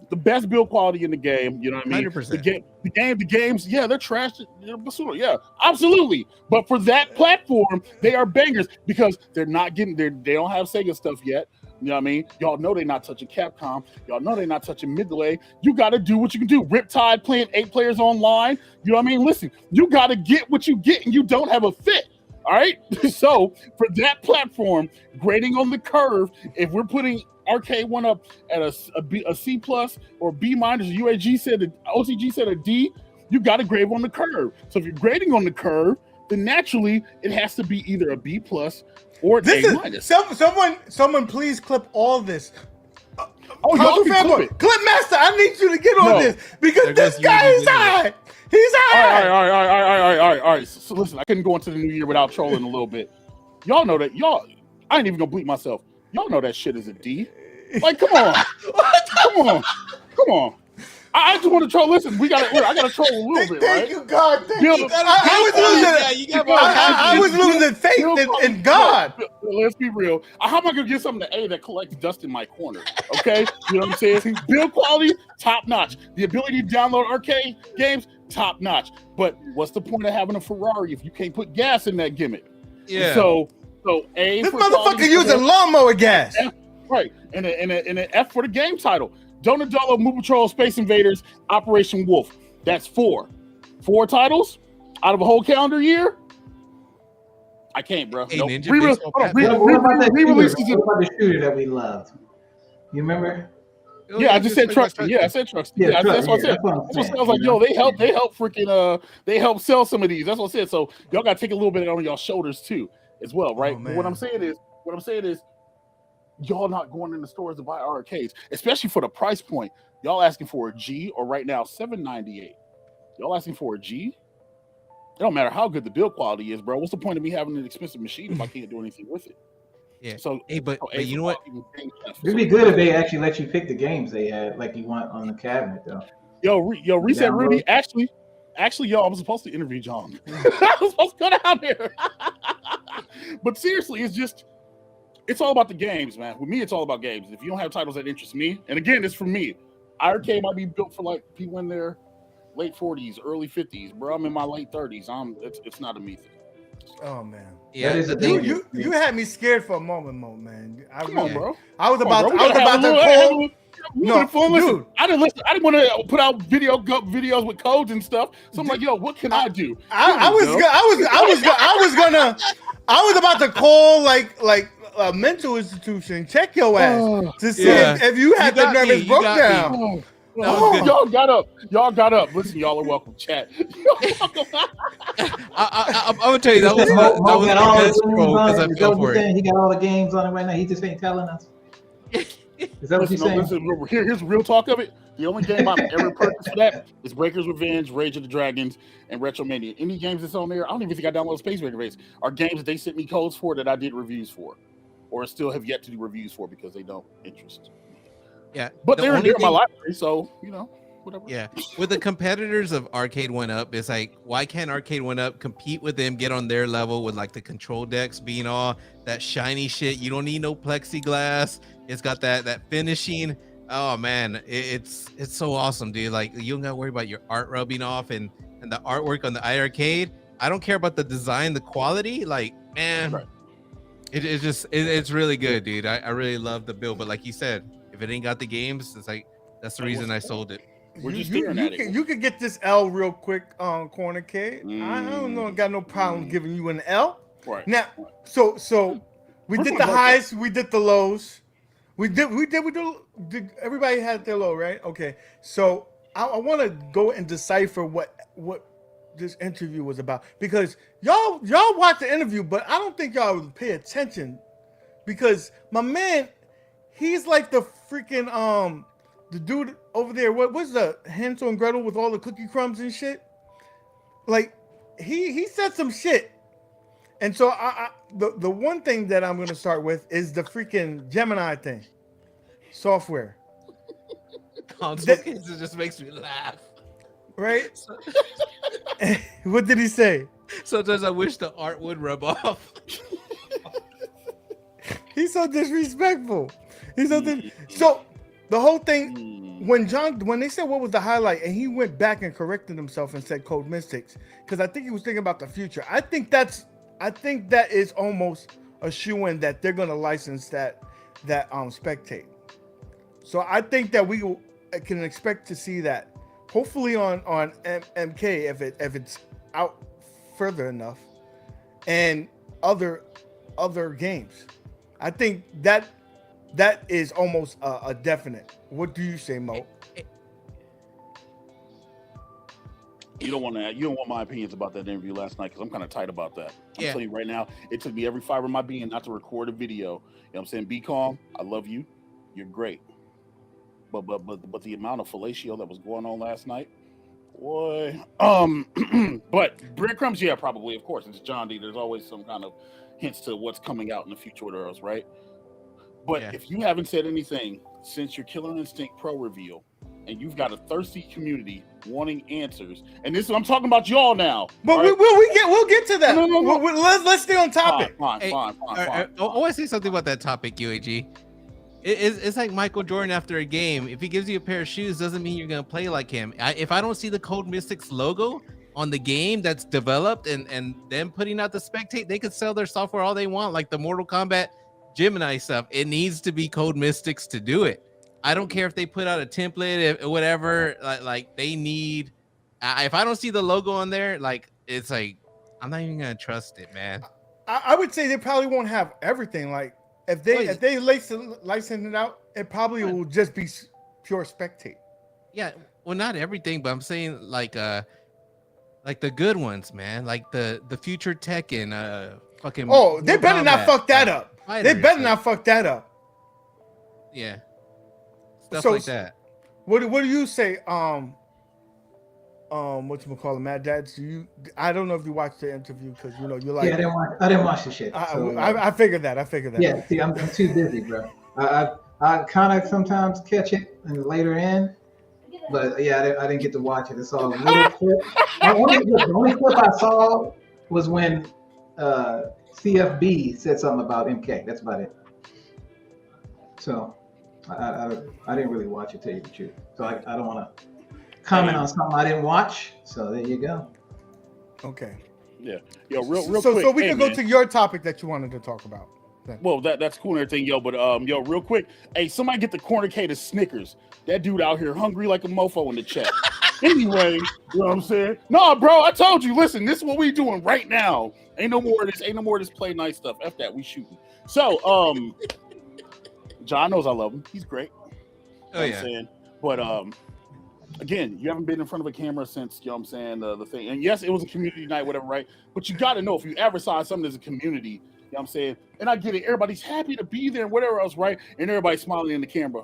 the best build quality in the game. You know what I mean? 100%. The games, yeah, they're trash. Yeah, absolutely. But for that platform, they are bangers because they're not getting there. They don't have Sega stuff yet. You know what I mean? Y'all know they're not touching Capcom. Y'all know they're not touching mid-delay. You got to do what you can do. Riptide playing 8 players online. You know what I mean? Listen, you got to get what you get, and you don't have a fit. All right? So for that platform, grading on the curve, if we're putting Arcade1up at a C plus or B minus, OTG said a D, you got to grade on the curve. So if you're grading on the curve, then naturally it has to be either a B plus or an A minus. Someone please clip all this. Y'all can clip it. Clip Master, I need you to get on this because this guy is high. He's high. All right. So listen, I couldn't go into the new year without trolling a little bit. Y'all know that. I ain't even gonna bleep myself. Y'all know that shit is a D. Like, come on. Come on. I just want to troll. Listen, I got to troll a little bit, right? Thank you, God. Thank you. I was losing faith in God. Let's be real. How am I going to get something to A that collects dust in my corner? Okay? You know what I'm saying? Build quality, top notch. The ability to download arcade games, top notch. But what's the point of having a Ferrari if you can't put gas in that gimmick? Yeah. So A. This motherfucker using lawnmower gas. F, right. And an F for the game title. Donatello, Moon Patrol, Space Invaders, Operation Wolf. That's 4. 4 titles out of a whole calendar year? I can't, bro. What about the shooter that we loved? You remember? Yeah, I just said Truxton. Yeah, I said Truxton. Yeah, that's what I said. That's what I was like, yo, they help sell some of these. That's what I said. So y'all got to take a little bit on y'all shoulders too, as well, right? But what I'm saying is, y'all not going in the stores to buy arcades, especially for the price point. Y'all asking for a G, or right now $798. Y'all asking for a G? It don't matter how good the build quality is, bro. What's the point of me having an expensive machine if I can't do anything with it? Yeah. So, but you know what? It'd be good if they actually let you pick the games they had, like you want on the cabinet, though. Yo, Reset Rudy. Actually, yo, I was supposed to interview John. I was supposed to go down there. But seriously, it's all about the games, man. With me, it's all about games. If you don't have titles that interest me, and again, it's for me. Arcade might be built for like people in their late 40s, early 50s, bro. I'm in my late 30s. It's not a me thing. Oh man, yeah. You had me scared for a moment, man. Come on, bro. I was about to call. No, dude. I didn't listen. I didn't want to put out videos with codes and stuff. So I'm like, yo, what can I do? I was about to call like a mental institution, check your ass to see if you had the nervous breakdown. Y'all got up. Listen, y'all are welcome. Chat. I'm gonna tell you that was the best pro because I feel for it. He got all the games on it right now. He just ain't telling us. Is that what you're saying? Listen, here's the real talk of it. The only game I've ever purchased for that is Breaker's Revenge, Rage of the Dragons, and Retromania. Any games that's on there, I don't even think I downloaded Space Breaker Race, are games that they sent me codes for that I did reviews for, or still have yet to do reviews for because they don't interest. Yeah, but they're in my library, so whatever. Yeah, with the competitors of Arcade1up, it's like, why can't Arcade1up compete with them, get on their level with like the control decks being all that shiny shit? You don't need no plexiglass. It's got that finishing. Oh man, it's so awesome, dude. Like, you don't gotta worry about your art rubbing off and the artwork on the iArcade. I don't care about the design, the quality. Like, man, right. It's really good, dude. I really love the build, but like you said, if it ain't got the games, it's like that's the reason I sold it. We're just staring at it. You could get this L real quick on Corner K. I don't know, got no problem giving you an L. Right. Now, so We First did one the was highs, we did the lows. We did everybody had their low, right? Okay. So I want to go and decipher what this interview was about, because y'all watched the interview, but I don't think y'all would pay attention, because my man, he's like the freaking the dude over there. What was the Hansel and Gretel with all the cookie crumbs and shit? Like he said some shit. And so the one thing that I'm gonna start with is the freaking Gemini thing, software. Console cases just makes me laugh. Right? What did he say? Sometimes I wish the art would rub off. He's so disrespectful. So the whole thing, when they said what was the highlight, and he went back and corrected himself and said Code Mystics, because I think he was thinking about the future. I think that is almost a shoo-in that they're gonna license that spectate. So I think that we can expect to see that, hopefully on MK if it's out further enough, and other games. I think that is almost a definite. What do you say, Mo? You don't want my opinions about that interview last night, because I'm kind of tight about that. I'm telling you right now, it took me every fiber of my being not to record a video. You know what I'm saying? Be calm. I love you. You're great. But the amount of fellatio that was going on last night, boy. But breadcrumbs, yeah, probably, of course. It's John D. There's always some kind of hints to what's coming out in the future with Earls, right? But if you haven't said anything since your Killer Instinct Pro reveal, and you've got a thirsty community wanting answers, and this is, I'm talking about y'all now. But right? we'll get to that. No. Let's stay on topic. Fine. I want to say something about that topic, UAG. It's like Michael Jordan after a game. If he gives you a pair of shoes, doesn't mean you're gonna play like him. If I don't see the Code Mystics logo on the game that's developed and them putting out the spectate, they could sell their software all they want, like the Mortal Kombat Gemini stuff. It needs to be Code Mystics to do it. I don't care if they put out a template or whatever. Like they need. If I don't see the logo on there, like it's like I'm not even gonna trust it, man. I would say they probably won't have everything. Like if they license it out, it probably will just be pure spectate. Yeah, well, not everything, but I'm saying like the good ones, man. Like the future tech and fucking. Oh, they better not fuck that up. They better not fuck that up. Yeah. Stuff like that. What do you say? Whatchamacallit, MadDad? I don't know if you watched the interview, because you like. Yeah, I didn't watch the shit. I figured that. Yeah, see, I'm too busy, bro. I kind of sometimes catch it in later in, but yeah, I didn't get to watch it. It's all a little clip. The only clip I saw was when CFB said something about MK. That's about it. So I didn't really watch it, tell you the truth. So I don't want to comment on something I didn't watch. So there you go. Okay. Yeah. Yo, real quick. So we can go to your topic that you wanted to talk about. Then. Well, that's cool and everything, yo. But real quick. Hey, somebody get the corner K to Snickers. That dude out here hungry like a mofo in the chat. Anyway, you know what I'm saying? No, bro, I told you. Listen, this is what we doing right now. Ain't no more of this. Ain't no more of this play nice stuff. F that. We shooting. So, John knows I love him. He's great. Oh, yeah. Saying? But again, you haven't been in front of a camera since, you know what I'm saying, the thing. And yes, it was a community night, whatever, right? But you got to know, if you advertise something as a community, you know what I'm saying? And I get it. Everybody's happy to be there and whatever else, right? And everybody's smiling in the camera.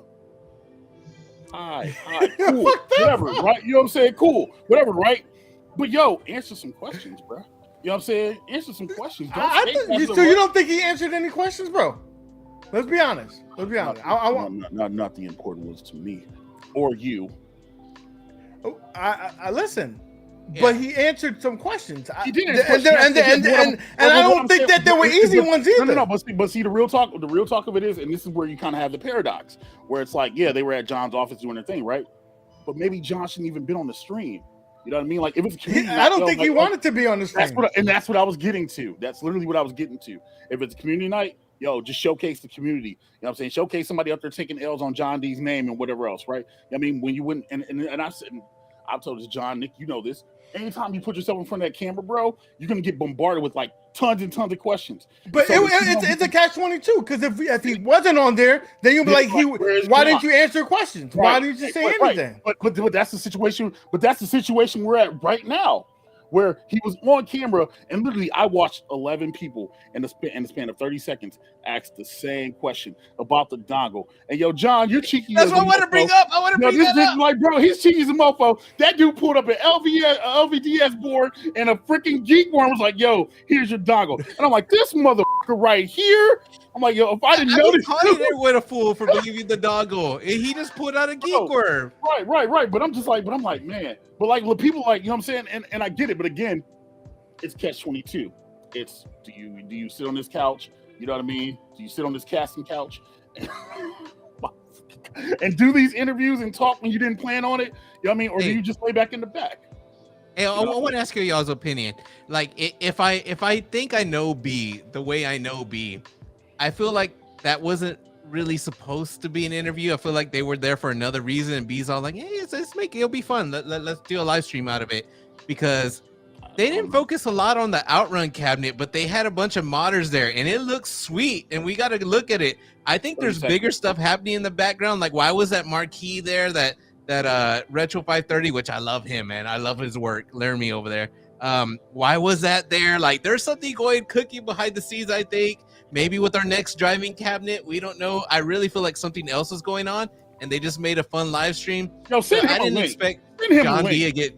Hi, cool, whatever, right? You know what I'm saying? Cool, whatever, right? But yo, answer some questions, bro. You know what I'm saying? Answer some questions. You don't think he answered any questions, bro? Let's be honest. Not the important ones to me or you. I listen, but he answered some questions. He did, and I don't think that there were easy ones either. No. But see, the real talk of it is, and this is where you kind of have the paradox, where it's like, yeah, they were at John's office doing their thing, right? But maybe John shouldn't even been on the stream. You know what I mean? Like, if it's community night, I don't think he wanted to be on the stream. That's what I was getting to. That's literally what I was getting to. If it's community night, yo, just showcase the community. You know what I'm saying? Showcase somebody up there taking L's on John D's name and whatever else, right? I mean, when you wouldn't, and I said, I've told this John, Nick, you know this. Anytime you put yourself in front of that camera, bro, you're gonna get bombarded with like tons and tons of questions. But it's a catch-22 because if he wasn't on there, then you'll be like, why didn't you answer questions? Right. Why didn't you say anything? But that's the situation. But that's the situation we're at right now, where he was on camera and literally I watched 11 people in the span of 30 seconds ask the same question about the dongle. And yo, John, you're cheeky. That's what I want to bring up. I want to bring that up. Like, bro, he's cheeky as a mofo. That dude pulled up an LVDS board and a freaking geek worm was like, yo, here's your dongle. And I'm like, this motherfucker right here. I'm like, yo, if I didn't know this, there with a fool for believing the dongle. And he just put out a geek worm. Right. But I'm like, man. But like, people like, you know what I'm saying? And I get it. But again, it's catch-22. It's do you sit on this couch? You know what I mean? Do you sit on this casting couch and do these interviews and talk when you didn't plan on it? You know what I mean? Or do you just lay back in the back? Hey, I want to ask you y'all's opinion. Like, if I think I know B the way I know B, I feel like that wasn't really supposed to be an interview. I feel like they were there for another reason, and B's all like, hey, it'll be fun. Let's do a live stream out of it, because they didn't focus a lot on the outrun cabinet, but they had a bunch of modders there, and it looks sweet, and we got to look at it. I think there's bigger stuff happening in the background. Like, why was that marquee there? That Retro 530, which I love him, man. I love his work. Laramie over there. Why was that there? Like, there's something cooking behind the scenes, I think. Maybe with our next driving cabinet, we don't know. I really feel like something else is going on, and they just made a fun live stream. Yo, I didn't expect John D to get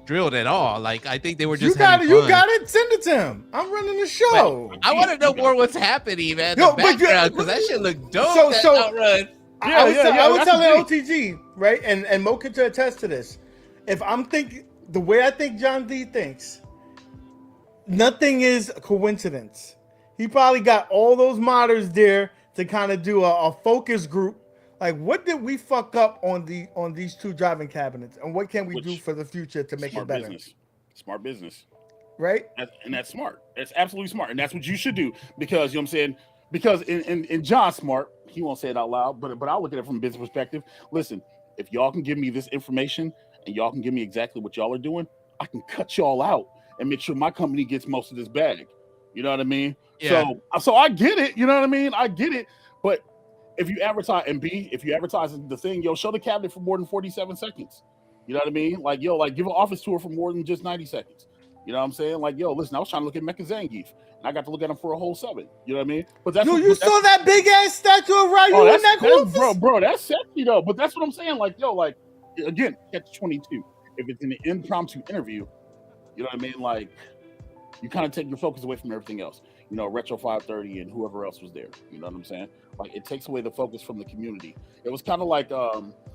drilled at all. Like, I think they were just you got it. Send it to him. I'm running the show. But I want to know more what's happening, man. The background, because that shit look dope. So outrun. I was telling OTG, right, and Mo could attest to this. If I'm thinking the way I think John D thinks, nothing is a coincidence. He probably got all those modders there to kind of do a focus group. Like, what did we fuck up on these two driving cabinets, and what can we do for the future to make it better? Smart business, right? And that's smart. That's absolutely smart, and that's what you should do, because you know what I'm saying. Because in John's smart, he won't say it out loud, but I'll look at it from a business perspective. Listen, if y'all can give me this information and y'all can give me exactly what y'all are doing, I can cut y'all out and make sure my company gets most of this bag. You know what I mean? Yeah. So I get it. You know what I mean? I get it. But if you advertise, and B, if you advertise the thing, yo, show the cabinet for more than 47 seconds. You know what I mean? Like, yo, like give an office tour for more than just 90 seconds. You know what I'm saying? Like, yo, listen, I was trying to look at Mecha Zangief, and I got to look at him for a whole 7. You know what I mean? But that's you saw that big ass statue of Ryu in that group? Bro, that's sexy though. But that's what I'm saying. Like, yo, like again, catch-22. If it's an impromptu interview, you know what I mean? Like, you kind of take your focus away from everything else. You know, Retro 530 and whoever else was there. You know what I'm saying? Like, it takes away the focus from the community. It was kind of like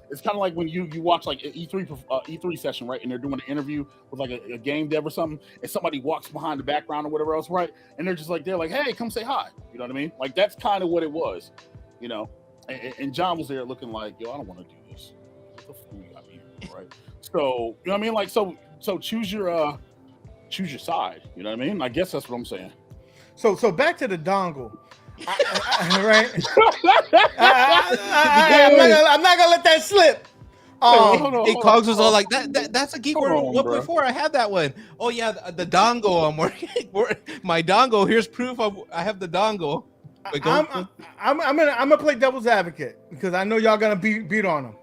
it's kind of like when you watch like an E3 session, right? And they're doing an interview with like a game dev or something, and somebody walks behind the background or whatever else, right? And they're just like, they're like, hey, come say hi. You know what I mean? Like, that's kind of what it was, you know. And John was there looking like, yo, I don't want to do this. What the fuck you got me here, right? So, you know what I mean? Like, so choose your side. You know what I mean? I guess that's what I'm saying. So back to the dongle, right? I'm not gonna let that slip. Cogs was all like that's a geek word 1.4. I had that one. Oh yeah, the dongle. I'm working. My dongle. Here's proof. I have the dongle. I'm gonna play devil's advocate because I know y'all gonna beat on them.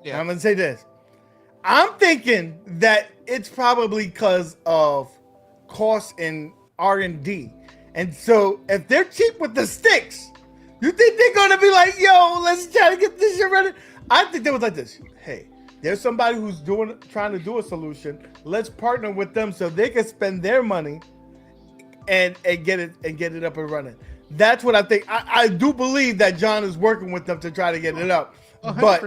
Yeah, I'm gonna say this. I'm thinking that it's probably because of cost in R&D. And so if they're cheap with the sticks, you think they're gonna be like, yo, let's try to get this shit ready? I think they was like this. Hey, there's somebody who's trying to do a solution. Let's partner with them so they can spend their money and get it up and running. That's what I think. I do believe that John is working with them to try to get it up. 100%. But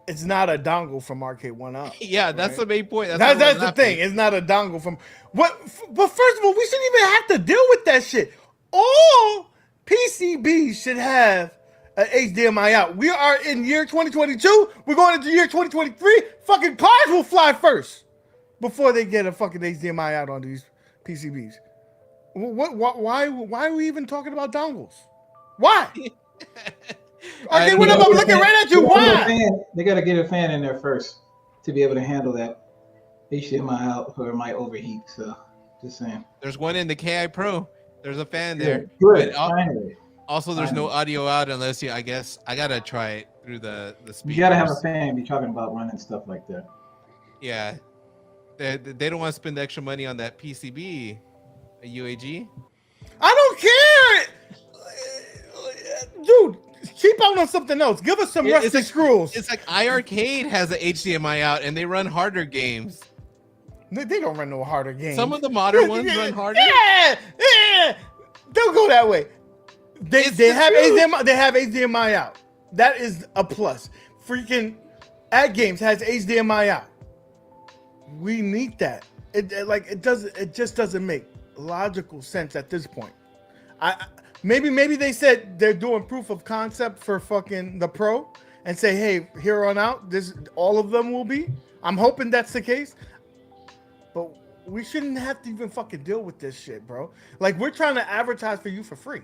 it's not a dongle from Arcade1up. Yeah, that's right? The main point. That's the thing. It's not a dongle from what. But first of all, we shouldn't even have to deal with that shit. All PCBs should have an HDMI out. We are in year 2022. We're going into year 2023. Fucking cars will fly first before they get a fucking HDMI out on these PCBs. Why are we even talking about dongles? Why? Okay, what am I looking right at you? Why? They got to get a fan in there first to be able to handle that. HDMI out or it might overheat. So just saying. There's one in the KI Pro. There's a fan there. Good. But Finally. also, there's no audio out unless you. I guess I gotta try it through the speakers. You gotta have a fan. Be talking about running stuff like that. Yeah, they don't want to spend the extra money on that PCB, a UAG. I don't care, dude. Keep out on something else. Give us some rusty screws. It's like iArcade has an HDMI out, and they run harder games. They don't run no harder games. Some of the modern ones run harder. Yeah. Don't go that way. They have HDMI. They have HDMI out. That is a plus. Freaking Ad Games has HDMI out. We need that. It just doesn't make logical sense at this point. Maybe they said they're doing proof of concept for fucking the Pro and say, hey, here on out, all of them will be. I'm hoping that's the case. But we shouldn't have to even fucking deal with this shit, bro. Like, we're trying to advertise for you for free.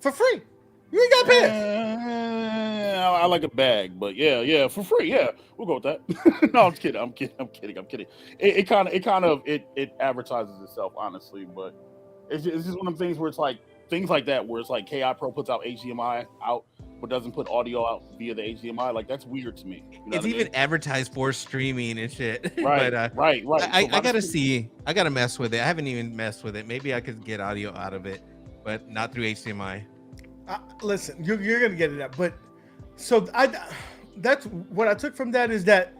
For free. You ain't got to pay. I like a bag, but yeah, for free. Yeah, we'll go with that. No, I'm kidding. It advertises itself, honestly, but it's just one of the things where it's like things like that, where it's like KI Pro puts out HDMI out, but doesn't put audio out via the HDMI. Like, that's weird to me. You know it's even advertised for streaming and shit. Right, but, right. I gotta mess with it. I haven't even messed with it. Maybe I could get audio out of it, but not through HDMI. Listen, you're gonna get it out, but so that's what I took from that is that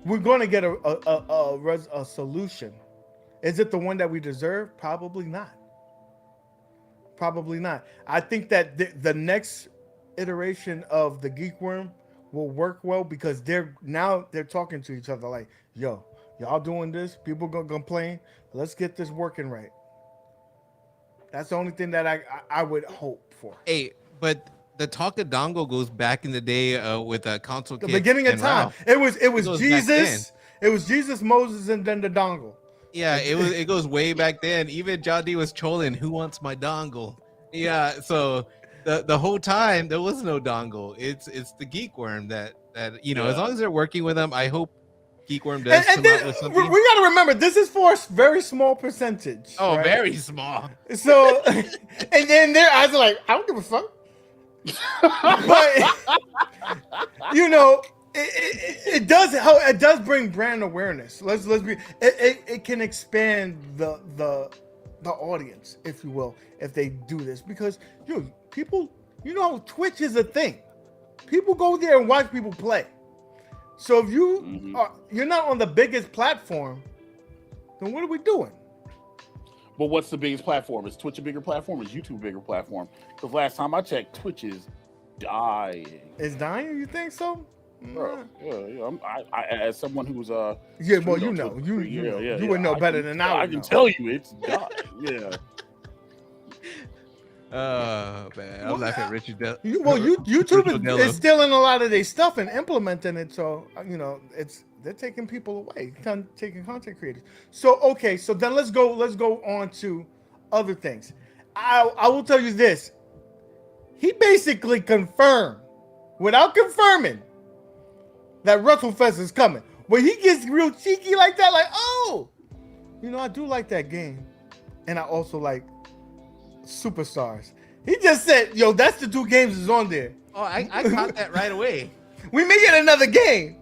we're gonna get a solution. Is it the one that we deserve? Probably not. Probably not. I think that the next iteration of the Geek Worm will work well because they're talking to each other like, yo, y'all doing this, people gonna complain, let's get this working right. That's the only thing that I would hope for. Hey, but the Talka dongle goes back in the day with a console the kit beginning of time. Ralph. It was Jesus, it was Jesus, Moses, and then the dongle. Yeah, it goes way back then. Even John D was trolling, who wants my dongle? Yeah, so the whole time there was no dongle. It's the Geek Worm that as long as they're working with them, I hope Geek Worm does come out with something. We gotta remember this is for a very small percentage. Oh, right? very small. So and then their eyes are like, I don't give a fuck. But it does bring brand awareness. Let's be it can expand the audience, if you will, if they do this, because people, Twitch is a thing. People go there and watch people play. So if you're not on the biggest platform, then what are we doing? But what's the biggest platform? Is Twitch a bigger platform? Is YouTube a bigger platform? Because last time I checked, Twitch is dying. It's dying? You think so? Bro, yeah. I as someone who's well, you would know better than I can tell you it's dying. Yeah. Oh man, I'm laughing at Richard. YouTube is stealing a lot of their stuff and implementing it. So they're taking people away, taking content creators. So okay, so then let's go on to other things. I will tell you this: he basically confirmed, without confirming, that WrestleFest is coming. When he gets real cheeky like that, like, oh, I do like that game, and I also like Superstars. He just said, yo, that's the two games that's on there. Oh, I caught that right away. We may get another game,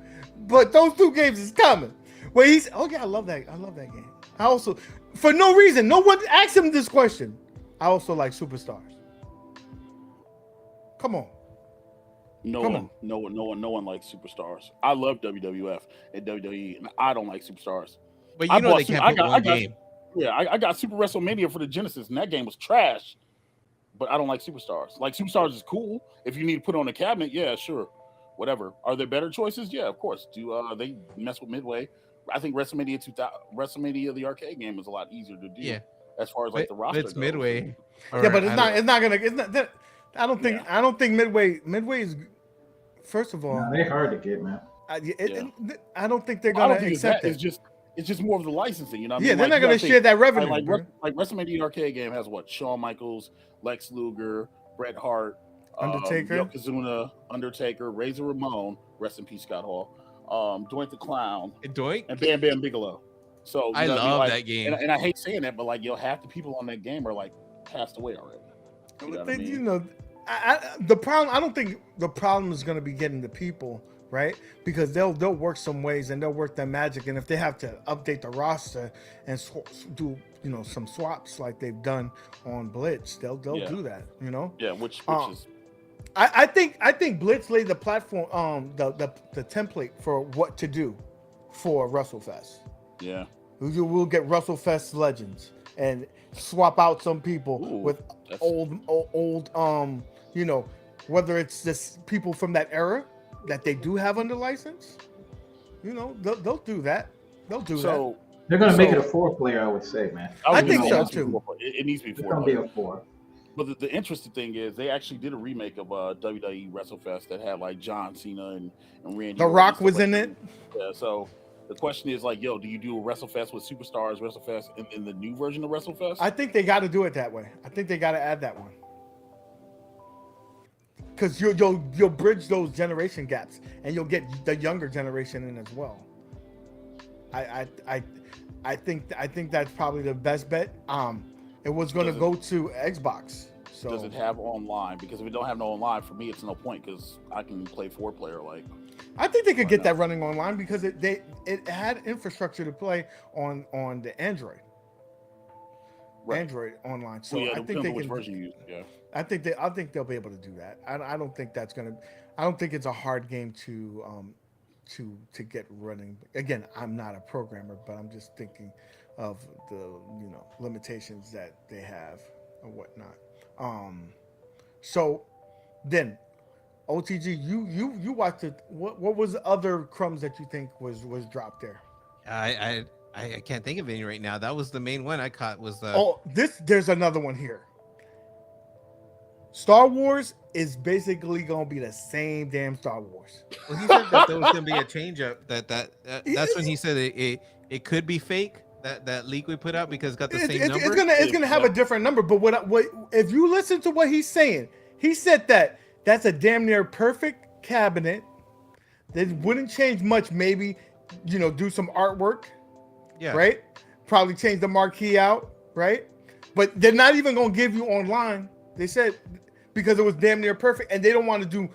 but those two games is coming. Well, he's I love that game. I also, for no reason, no one asked him this question. I also like Superstars. Come on. No one likes Superstars. I love WWF and WWE, and I don't like Superstars. But they can't put one game. I got Super WrestleMania for the Genesis, and that game was trash. But I don't like Superstars. Like, Superstars is cool. If you need to put on a cabinet, yeah, sure. Whatever. Are there better choices? Yeah, of course. Do they mess with Midway? I think WrestleMania the arcade game is a lot easier to do. Yeah. As far as like the roster it's goes. Midway. Yeah, but it's not gonna. I don't think Midway is. First of all, they're hard to get, man. I don't think they're gonna accept it. It's just more of the licensing, Yeah, they're not gonna share that revenue. Like WrestleMania arcade game has what? Shawn Michaels, Lex Luger, Bret Hart, Undertaker, Yokozuna, Undertaker, Razor Ramon, rest in peace, Scott Hall. Doink the Clown, Doink. and Bam Bam Bigelow. So I know what love Like, that game. and I hate saying that, but like, half the people on that game are like passed away already. You know what I mean? You know, the problem. I don't think the problem is going to be getting the people, right? Because they'll work some ways and they'll work their magic. And if they have to update the roster and do some swaps like they've done on Blitz, they'll do that. You know. Yeah, which is. I think Blitz laid the platform, the template for what to do for WrestleFest. Yeah. We'll get WrestleFest legends and swap out some people with old, whether it's just people from that era that they do have under license, they'll do that. They'll do that. They're going to make it a 4-player, I would say, man. I think so too. It needs to be 4. It's going to be a 4. But the interesting thing is they actually did a remake of WWE WrestleFest that had like John Cena and Randy. The Rock was in it. Yeah, so the question is like, do you do a WrestleFest with superstars, WrestleFest in the new version of WrestleFest? I think they got to do it that way. I think they got to add that one. Because you'll bridge those generation gaps and you'll get the younger generation in as well. I think that's probably the best bet. It was going to go to Xbox. So does it have online? Because if it don't have no online, for me, it's no point because I can play 4-player. Like, I think they could get that running online because it had infrastructure to play on the Android. Right. Android online. So I think they can. Version you use. Yeah. I think they'll be able to do that. I don't think that's gonna. I don't think it's a hard game to get running. Again, I'm not a programmer, but I'm just thinking of the limitations that they have and whatnot. So then OTG, you watched it. What was the other crumbs that you think was dropped there? I can't think of any right now. That was the main one I caught. Was the there's another one here. Star Wars is basically gonna be the same damn Star Wars. Well, he said that there was gonna be a change up. That's when he said it could be fake. That leak we put out because it got the same number. It's gonna have a different number. But what if you listen to what he's saying? He said that's a damn near perfect cabinet. That wouldn't change much. Maybe do some artwork. Yeah. Right. Probably change the marquee out. Right. But they're not even gonna give you online. They said because it was damn near perfect, and they don't want to do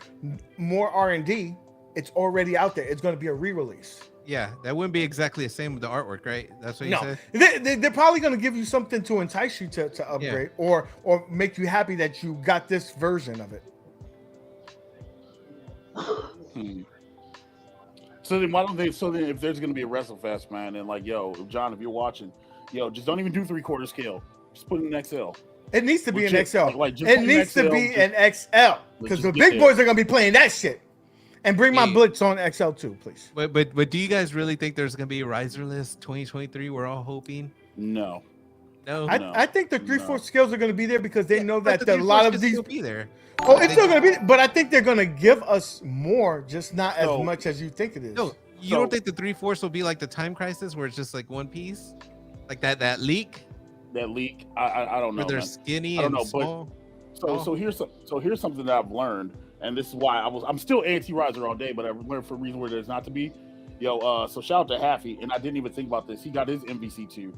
more R&D. It's already out there. It's going to be a re-release. Yeah, that wouldn't be exactly the same with the artwork, right? That's what you said? They're probably going to give you something to entice you to upgrade or make you happy that you got this version of it. So then why don't they? So then if there's going to be a WrestleFest, man, and like, John, if you're watching, just don't even do 3/4 scale. Just put it in XL. It needs to be an XL. Like, it needs to be an XL because the big boys are going to be playing that shit. And bring my Blitz on XL too, please. But do you guys really think there's gonna be a riser list 2023? We're all hoping. No. I think the 3/4 scales are gonna be there because they know that a lot of these will be there. Oh, it's still gonna be, but I think they're gonna give us more, just not as much as you think it is. No, you don't think the 3/4 will be like the Time Crisis, where it's just like one piece, like that leak? That leak, I don't know. Where they're skinny and small. So here's something that I've learned. And this is why I'm still anti-riser all day, but I've learned for a reason where there's not to be. So shout out to Haffy, and I didn't even think about this. He got his MVC2,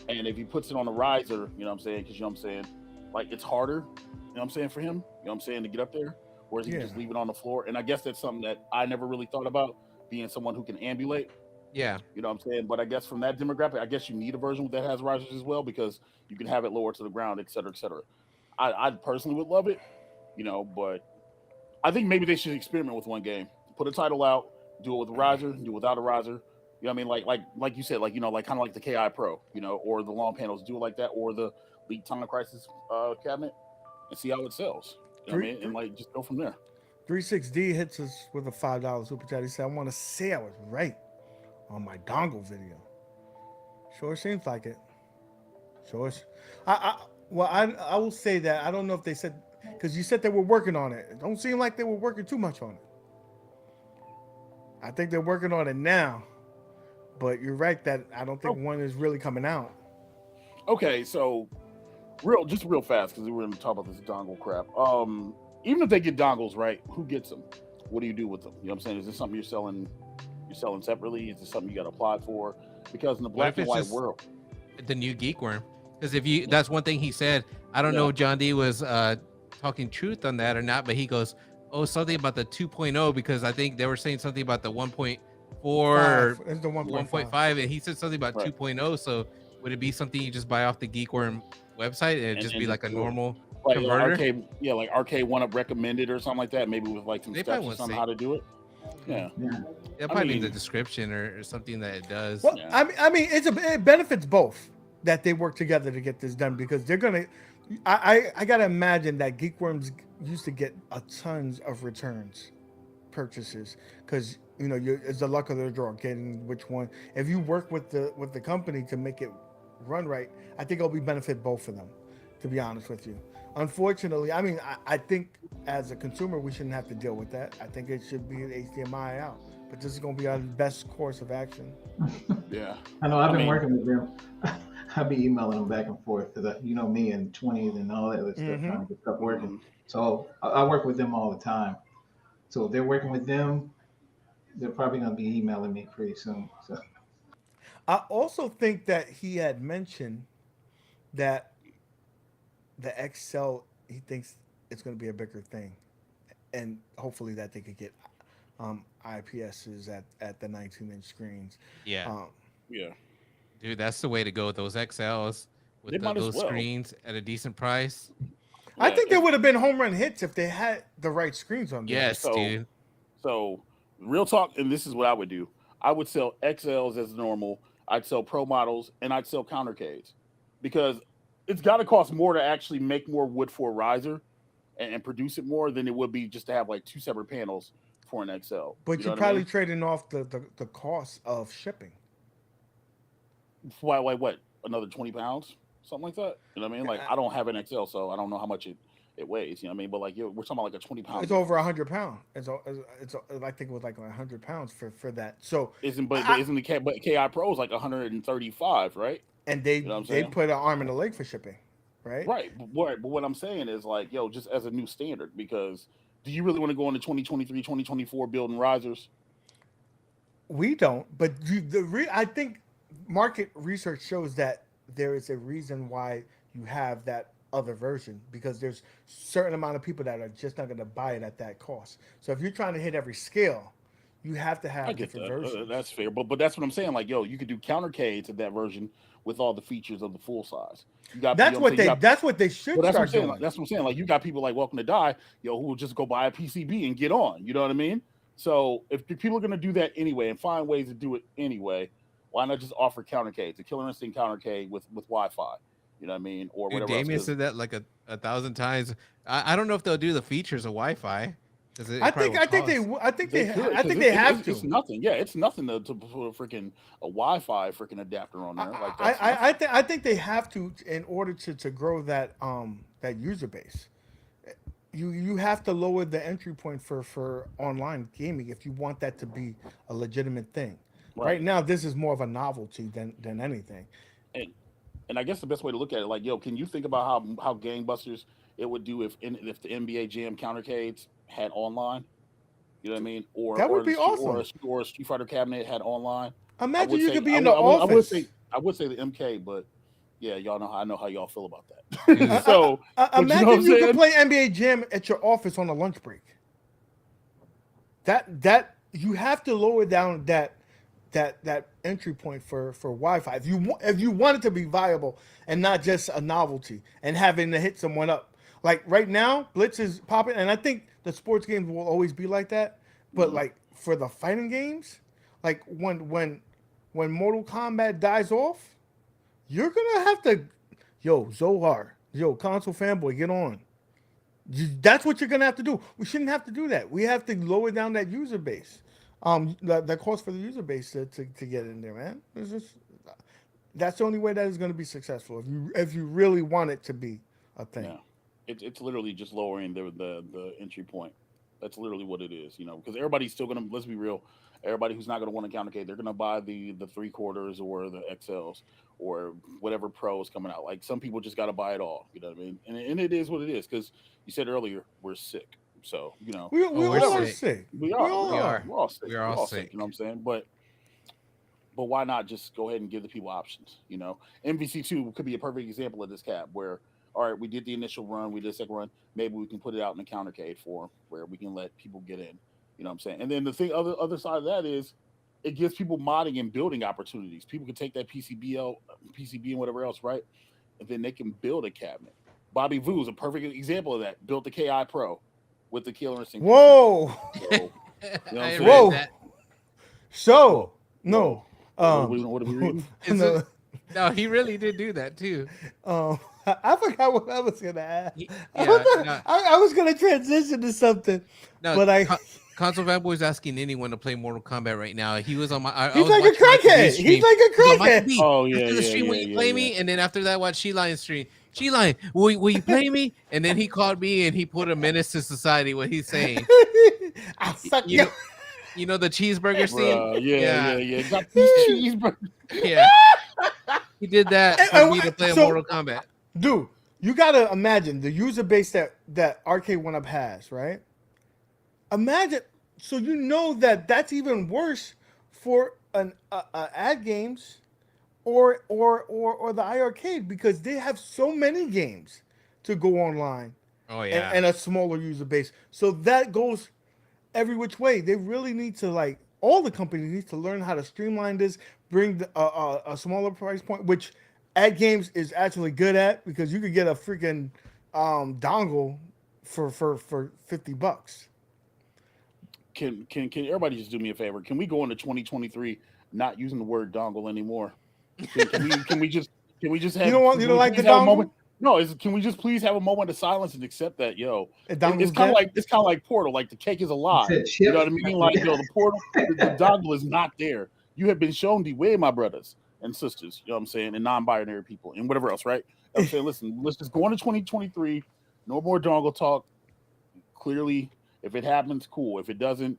and if he puts it on a riser, you know what I'm saying? Because like it's harder, you know what I'm saying, for him, you know what I'm saying, to get up there, whereas he can just leave it on the floor. And I guess that's something that I never really thought about, being someone who can ambulate. Yeah. You know what I'm saying? But I guess from that demographic, I guess you need a version that has risers as well, because you can have it lower to the ground, et cetera, et cetera. I personally would love it, but I think maybe they should experiment with one game. Put a title out, do it with a riser, do it without a riser. You know what I mean? Like you said, like kind of like the KI Pro, or the long panels, do it like that, or the League Time Crisis cabinet, and see how it sells. You know what I mean? And just go from there. 36D hits us with a $5 super chat. He said, "I want to say I was right on my dongle video." Sure seems like it. Sure. I will say that I don't know if they said. Because you said they were working on it. It don't seem like they were working too much on it. I think they're working on it now. But you're right that I don't think one is really coming out. Okay, so real fast, because we were going to talk about this dongle crap. Even if they get dongles, right, who gets them? What do you do with them? You know what I'm saying? Is this something you're selling you're selling separately? Is this something you got to apply for? Because in the What black if and it's white just world, the new geek worm? Because if you, that's one thing he said. I don't know if John D was talking truth on that or not, but he goes, "Oh, something about the 2.0 because I think they were saying something about the 1.4 or It's the 1.5. 1.5, and he said something about Right. 2.0. So would it be something you just buy off the Geek Worm website and it just be like a do it. normal Like converter? like Arcade1up recommended or something like that, maybe with like some They steps probably or won't something say. how to do it. Yeah. They'll I probably be in the mean- description or something that it does. Well, Yeah. I mean, it benefits both that they work together to get this done because they're gonna. I gotta imagine that Geekworms used to get a tons of returns, purchases, because it's the luck of the draw getting which one. If you work with the company to make it run right, I think it'll be benefit both of them. To be honest with you, unfortunately, I mean, I think as a consumer we shouldn't have to deal with that. I think it should be an HDMI out, but this is going to be our best course of action. Yeah. I know. I've been mean- working with them. I'll be emailing them back and forth because me and 20s and all that other stuff trying to get stuff working. So I work with them all the time. So if they're working with them, they're probably going to be emailing me pretty soon. So I also think that he had mentioned that the XL, he thinks it's going to be a bigger thing, and hopefully that they could get IPSs at the 19-inch screens. Yeah. Yeah. Dude, that's the way to go with those XLs with They might as those well. screens at a decent price. I Yeah, think they would have been home run hits if they had the right screens on there. Yes, So- dude. So, real talk, and this is what I would do. I would sell XLs as normal. I'd sell pro models, and I'd sell countercades, because it's got to cost more to actually make more wood for a riser and produce it more than it would be just to have like two separate panels for an XL. But You know you're what I probably mean? trading off the cost of shipping. Why, what? Another 20 pounds? Something like that? You know what I mean? Like, I don't have an XL, so I don't know how much it weighs. You know what I mean? But like, we're talking about like a 20-pound. It's over 100 pounds. It's I think it was like 100 pounds for that. So Isn't the KI Pro is like 135, right? and they know what I'm they saying? put an arm and a leg for shipping, right? Right. But what I'm saying is like, just as a new standard, because do you really want to go into 2023, 2024 building risers? We don't, but I think market research shows that there is a reason why you have that other version, because there's certain amount of people that are just not going to buy it at that cost. So if you're trying to hit every scale, you have to have I get different that. versions. That's fair. But that's what I'm saying. Like, you could do countercades of that version with all the features of the full size. You got That's what they should Well, that's what I'm start saying. doing. That's what I'm saying. Like, you got people like Welcome to Die, who will just go buy a PCB and get on. You know what I mean? So if people are going to do that anyway and find ways to do it anyway, why not just offer countercades, a Killer Instinct countercade with Wi-Fi? You know what I mean? Or Dude, whatever. Damien else. said that like a 1,000 times. I don't know if they'll do the features of Wi-Fi. I think they have to. It's nothing. Yeah, it's nothing to put a freaking a Wi-Fi freaking adapter on there. Like I think they have to in order to grow that user base. You have to lower the entry point for online gaming if you want that to be a legitimate thing. Right now, this is more of a novelty than anything. And I guess the best way to look at it, like, can you think about how gangbusters it would do if the NBA Jam countercades had online? You know what I mean? Or that would be awesome. Or a Street Fighter cabinet had online. Imagine you could be in the office. I would say the MK, but yeah, I know how y'all feel about that. So imagine you could play NBA Jam at your office on a lunch break. That you have to lower down that entry point for Wi-Fi if you want it to be viable and not just a novelty and having to hit someone up. Like right now, Blitz is popping, and I think the sports games will always be like that. But like for the fighting games, like when Mortal Kombat dies off, you're gonna have to, Zohar, console fanboy, get on. That's what you're gonna have to do. We shouldn't have to do that. We have to lower down that user base. The cost for the user base to get in there, man. That's the only way that is going to be successful. If you really want it to be a thing. Yeah. It's literally just lowering the entry point. That's literally what it is, because everybody's still gonna, let's be real, everybody who's not gonna want a countercade, they're gonna buy the 3/4 or the XLs or whatever Pro is coming out. Like, some people just gotta buy it all. You know what I mean? And it is what it is, because you said earlier we're sick. So you know, we we're all are sick. sick. we are, all we are, are. we're all sick. We are all sick. You know what I'm saying? But why not just go ahead and give the people options? You know, MVC2 could be a perfect example of this cap where, all right, we did the initial run, we did the second run, maybe we can put it out in the countercade form where we can let people get in. You know what I'm saying? And then the thing, other side of that is, it gives people modding and building opportunities. People can take that PCB and whatever else, right? And then they can build a cabinet. Bobby Vu is a perfect example of that. Built the KI Pro with the Killer Instinct. Whoa. So, you know what I I'm read saying? Whoa. that. So no. What are we reading? Is No. it- No, he really did do that too. I forgot what I was gonna ask. Yeah, I was gonna transition to something, no, but I. Console Fanboy's asking anyone to play Mortal Kombat right now. He was on my. I He's was like a watching Michael B's crackhead. stream. He's like a He was on Michael crackhead. B. Oh, yeah, After the yeah, stream, will yeah, you yeah, play yeah. me? And then after that, watch She-Lion stream. She-Lion, will you play me? And then he called me and he put a menace to society. What he's saying, I suck you you. know, you know the cheeseburger scene. Bruh, yeah. Got these cheeseburgers. Yeah. He did that for me to play a Mortal Kombat. Dude, you gotta imagine the user base that Arcade1up has, right? Imagine, so you know that's even worse for an ad games or the iArcade because they have so many games to go online. Oh yeah. And a smaller user base. So that goes every which way. They really need to all the companies need to learn how to streamline this, bring a smaller price point, which ad games is actually good at because you could get a freaking dongle for $50. Can everybody just do me a favor? Can we go into 2023 not using the word dongle anymore? Can we just have? You don't like the dongle? No, can we just please have a moment of silence and accept that, yo? It's dongle's kind of dead? like Portal. Like the cake is alive. Said You know chip. what I mean? Like yo, the Portal, the dongle is not there. You have been shown the way, my brothers and sisters. You know what I'm saying? And non-binary people and whatever else, right? I'm saying, listen, let's just go into 2023. No more dongle talk. Clearly, if it happens, cool. If it doesn't,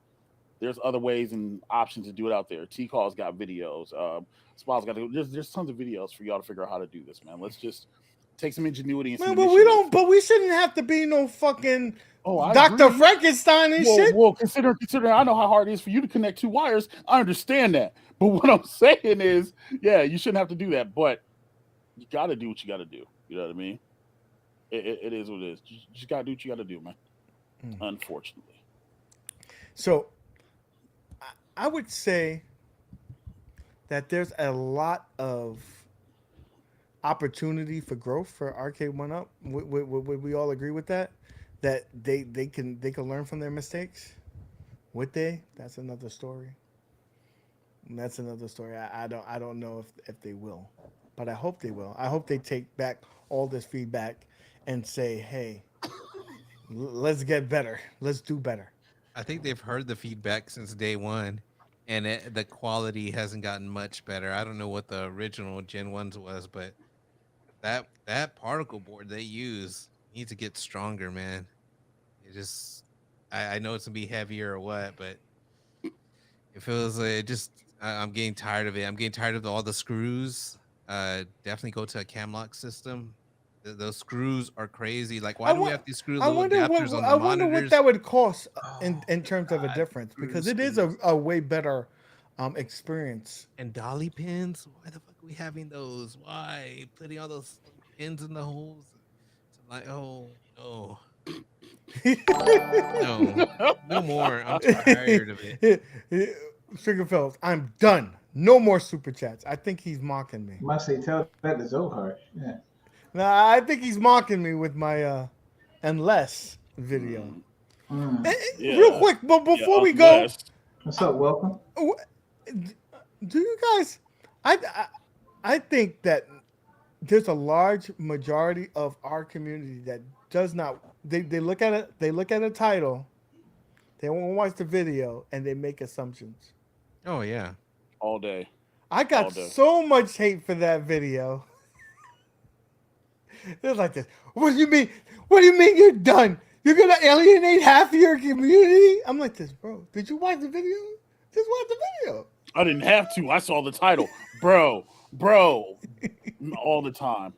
there's other ways and options to do it out there. T-Call's got videos. Spal's got there's tons of videos for y'all to figure out how to do this, man. Let's just take some ingenuity and some initiative. But we shouldn't have to be no fucking I Dr. agree. Frankenstein and shit. Well, considering I know how hard it is for you to connect two wires, I understand that. But what I'm saying is, yeah, you shouldn't have to do that. But you got to do what you got to do. You know what I mean? It is what it is. You just got to do what you got to do, man. Unfortunately. So I would say that there's a lot of opportunity for growth for Arcade1up. Would we all agree with that? That they can learn from their mistakes? Would they? That's another story. I don't know if they will, but I hope they will. I hope they take back all this feedback and say, hey, let's get better. Let's do better. I think they've heard the feedback since day one, and the quality hasn't gotten much better. I don't know what the original Gen 1s was, but that particle board they use needs to get stronger, man. It just, I know it's gonna be heavier or what, but it feels like I'm getting tired of it. I'm getting tired of all the screws. Definitely go to a camlock system. Those screws are crazy. Like, why do we have these screw little adapters on the monitors? I wonder what that would cost in terms of a difference, because it is a way better experience. And dolly pins. Why the fuck are we having those? Why putting all those pins in the holes? It's like, oh no. No more. I'm tired of it. Stringerfellas, I'm done. No more super chats. I think he's mocking me. Must say tell that to Zohar. Yeah. No, I think he's mocking me with my unless video. Real quick, but before we go, what's up? Welcome. Do you guys? I think that there's a large majority of our community that does not. They look at it. They look at a title. They won't watch the video and they make assumptions. Oh yeah, all day. I got so much hate for that video. It's like this. What do you mean? What do you mean you're done? You're gonna alienate half of your community? I'm like this, bro. Did you watch the video? Just watch the video. I didn't have to. I saw the title, bro. All the time.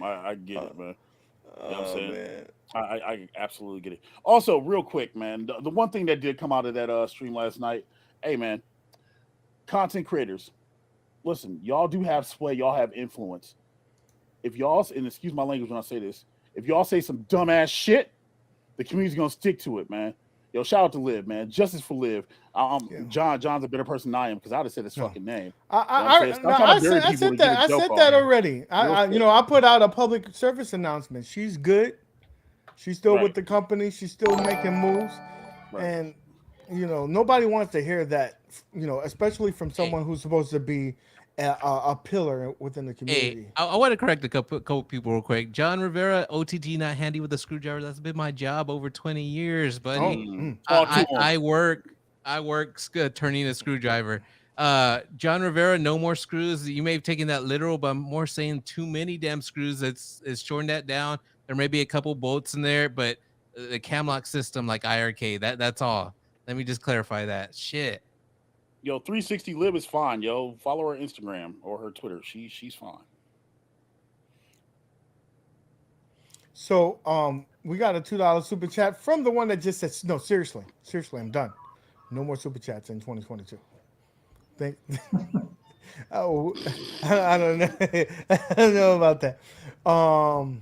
I get it, man. You know what I'm saying? Man. I absolutely get it. Also, real quick, man, the one thing that did come out of that stream last night, hey, man, content creators, listen, y'all do have sway, y'all have influence. If y'all, and excuse my language when I say this, if y'all say some dumbass shit, the community's gonna stick to it, man. Yo, shout out to Liv, man. Justice for Liv. John's a better person than I am because I'd have said his fucking name. I said that already. I put out a public service announcement. She's good. She's still with the company. She's still making moves. Right. And, nobody wants to hear that, especially from someone who's supposed to be a pillar within the community. Hey, I want to correct a couple people real quick. John Rivera, OTG not handy with a screwdriver. That's been my job over 20 years, buddy. I work turning a screwdriver. John Rivera, no more screws. You may have taken that literal, but I'm more saying too many damn screws. It's shorting that down. There may be a couple bolts in there, but the cam lock system like IRK, that's all. Let me just clarify that. Shit. Yo, 360 Lib is fine, yo. Follow her Instagram or her Twitter. She's fine. So we got a $2 super chat from the one that just said, no, seriously, I'm done. No more super chats in 2022. I don't know. I don't know about that.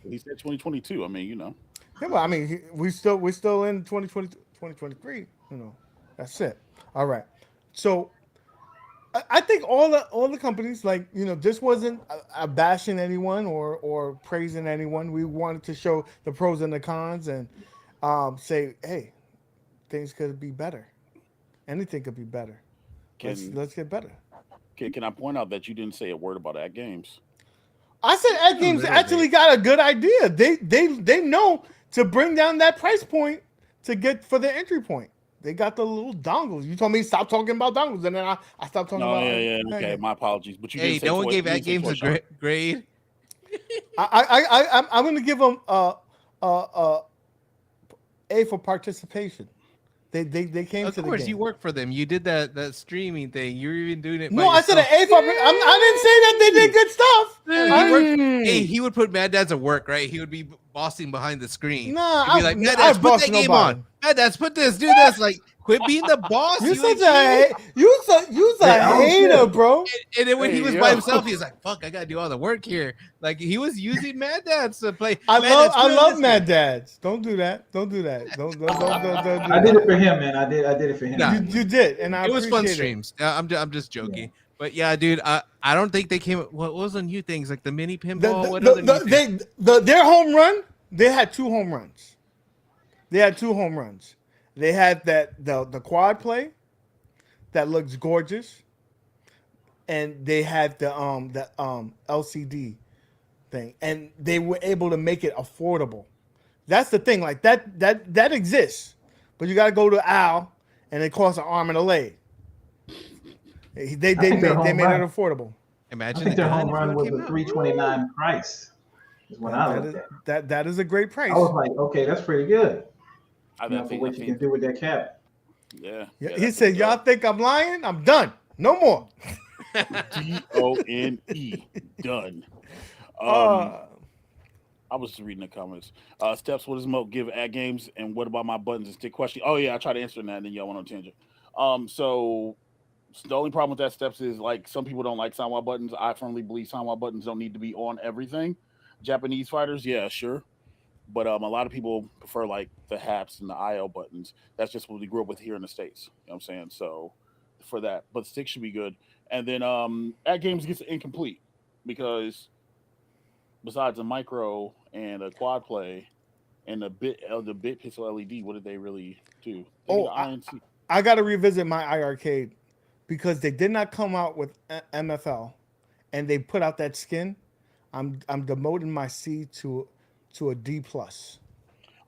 He said 2022. I mean, Yeah, well, I mean, we're still in 2022, 2023. That's it. All right. So I think all the companies, this wasn't a bashing anyone or praising anyone. We wanted to show the pros and the cons and say, hey, things could be better. Anything could be better. Let's get better. Can I point out that you didn't say a word about At Games? I said At Games actually got a good idea. They know to bring down that price point to get for the entry point. They got the little dongles. You told me stop talking about dongles, and then I stopped talking about. Okay, my apologies. But you didn't say no one gave At Games a grade. I'm going to give them A for participation. They came to the game. Of course, you work for them. You did that streaming thing. You're even doing it. No, I said an A for. I didn't say that they did good stuff. He would put MadDad's at work, right? He would be bossing behind the screen. Nah, he'd be like, MadDad's put that game on. MadDad's put this, do this. Like, quit being the boss. You're a hater, bro. And then when he was by himself, he was like, "Fuck, I gotta do all the work here." Like he was using MadDad's to play. I love MadDad's. Don't do that. Don't do that. Don't I did it for him, man. I did it for him. Nah, you did, and it was fun streams. I'm just joking. Yeah. But yeah, dude, I don't think they came. What was the new things like the mini pinball? Their home run. They had two home runs. They had the quad play that looks gorgeous, and they had the LCD thing, and they were able to make it affordable. That's the thing. Like that exists, but you got to go to Al, and it costs an arm and a leg. They made it affordable. Imagine I think their home run was a $329 price. Is what I looked at. That is a great price. I was like, okay, that's pretty good. I think what you can do with that cabinet. Yeah. He said, "Y'all think I'm lying? I'm done. No more." DONE. Done. I was just reading the comments. Steps, what does Mo give At Games, and what about my buttons and stick question? Oh yeah, I tried to answer that, and then y'all went on a tangent. So the only problem with that, Steps, is like some people don't like soundwall buttons. I firmly believe soundwall buttons don't need to be on everything. Japanese fighters, yeah, sure. But a lot of people prefer like the HAPs and the IO buttons. That's just what we grew up with here in the States. You know what I'm saying? So for that, but stick should be good. And then At Games gets incomplete because besides a micro and a quad play and the bit pixel LED, what did they really do? I got to revisit my iArcade because they did not come out with MFL, and they put out that skin. I'm demoting my C to a D+. Hold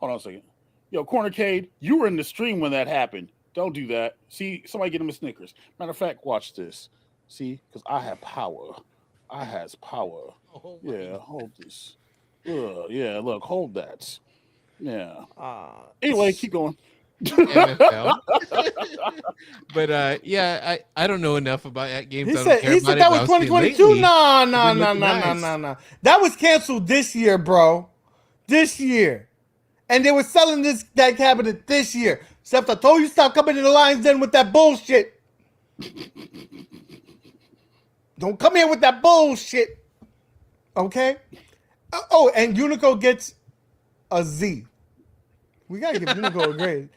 on a second. Yo, Cornercade, you were in the stream when that happened. Don't do that. See, somebody get him a Snickers. Matter of fact, watch this. See, because I have power. I has power. Oh, yeah, hold this. Yeah, look, hold that. Yeah. Anyway, keep going. But yeah, I don't know enough about At Games. He said that was 2022. No. That was canceled this year, bro. this year. And they were selling that cabinet this year. Except I told you stop coming to the Lions Den with that bullshit. Don't come here with that bullshit. Okay? Oh, and Unico gets a Z. We gotta give Unico a grade.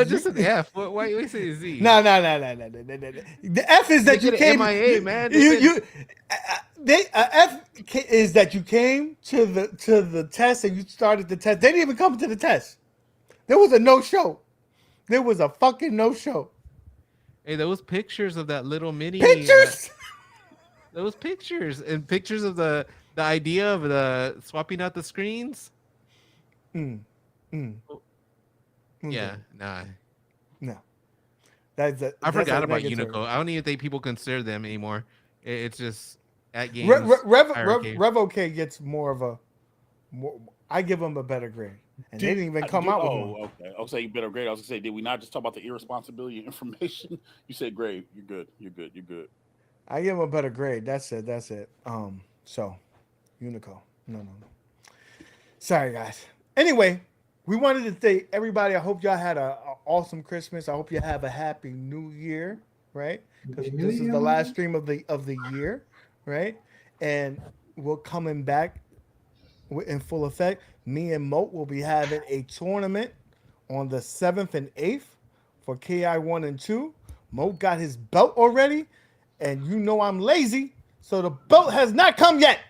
Just an F. Why you say a Z? No. The F is that you came. MIA, man. F is that you came to the test and you started the test. They didn't even come to the test. There was a no-show. There was a fucking no-show. Hey, those pictures of that little mini Pictures. Those pictures and pictures of the idea of the swapping out the screens. Yeah, nah. No. I forgot about Unico. I don't even think people consider them anymore. It's just at games. Revo gets more of a. I give them a better grade, and they didn't even come out with one. Okay. I'll say you better grade. I was gonna say, did we not just talk about the irresponsibility of information? You said grade. You're good. I give them a better grade. That's it. So, Unico. No. Sorry, guys. Anyway. We wanted to say, everybody, I hope y'all had an awesome Christmas. I hope you have a happy New Year, right? Because this is the last stream of the year, right? And we're coming back in full effect. Me and Moat will be having a tournament on the 7th and 8th for KI 1 and 2. Moat got his belt already, and you know I'm lazy, so the belt has not come yet.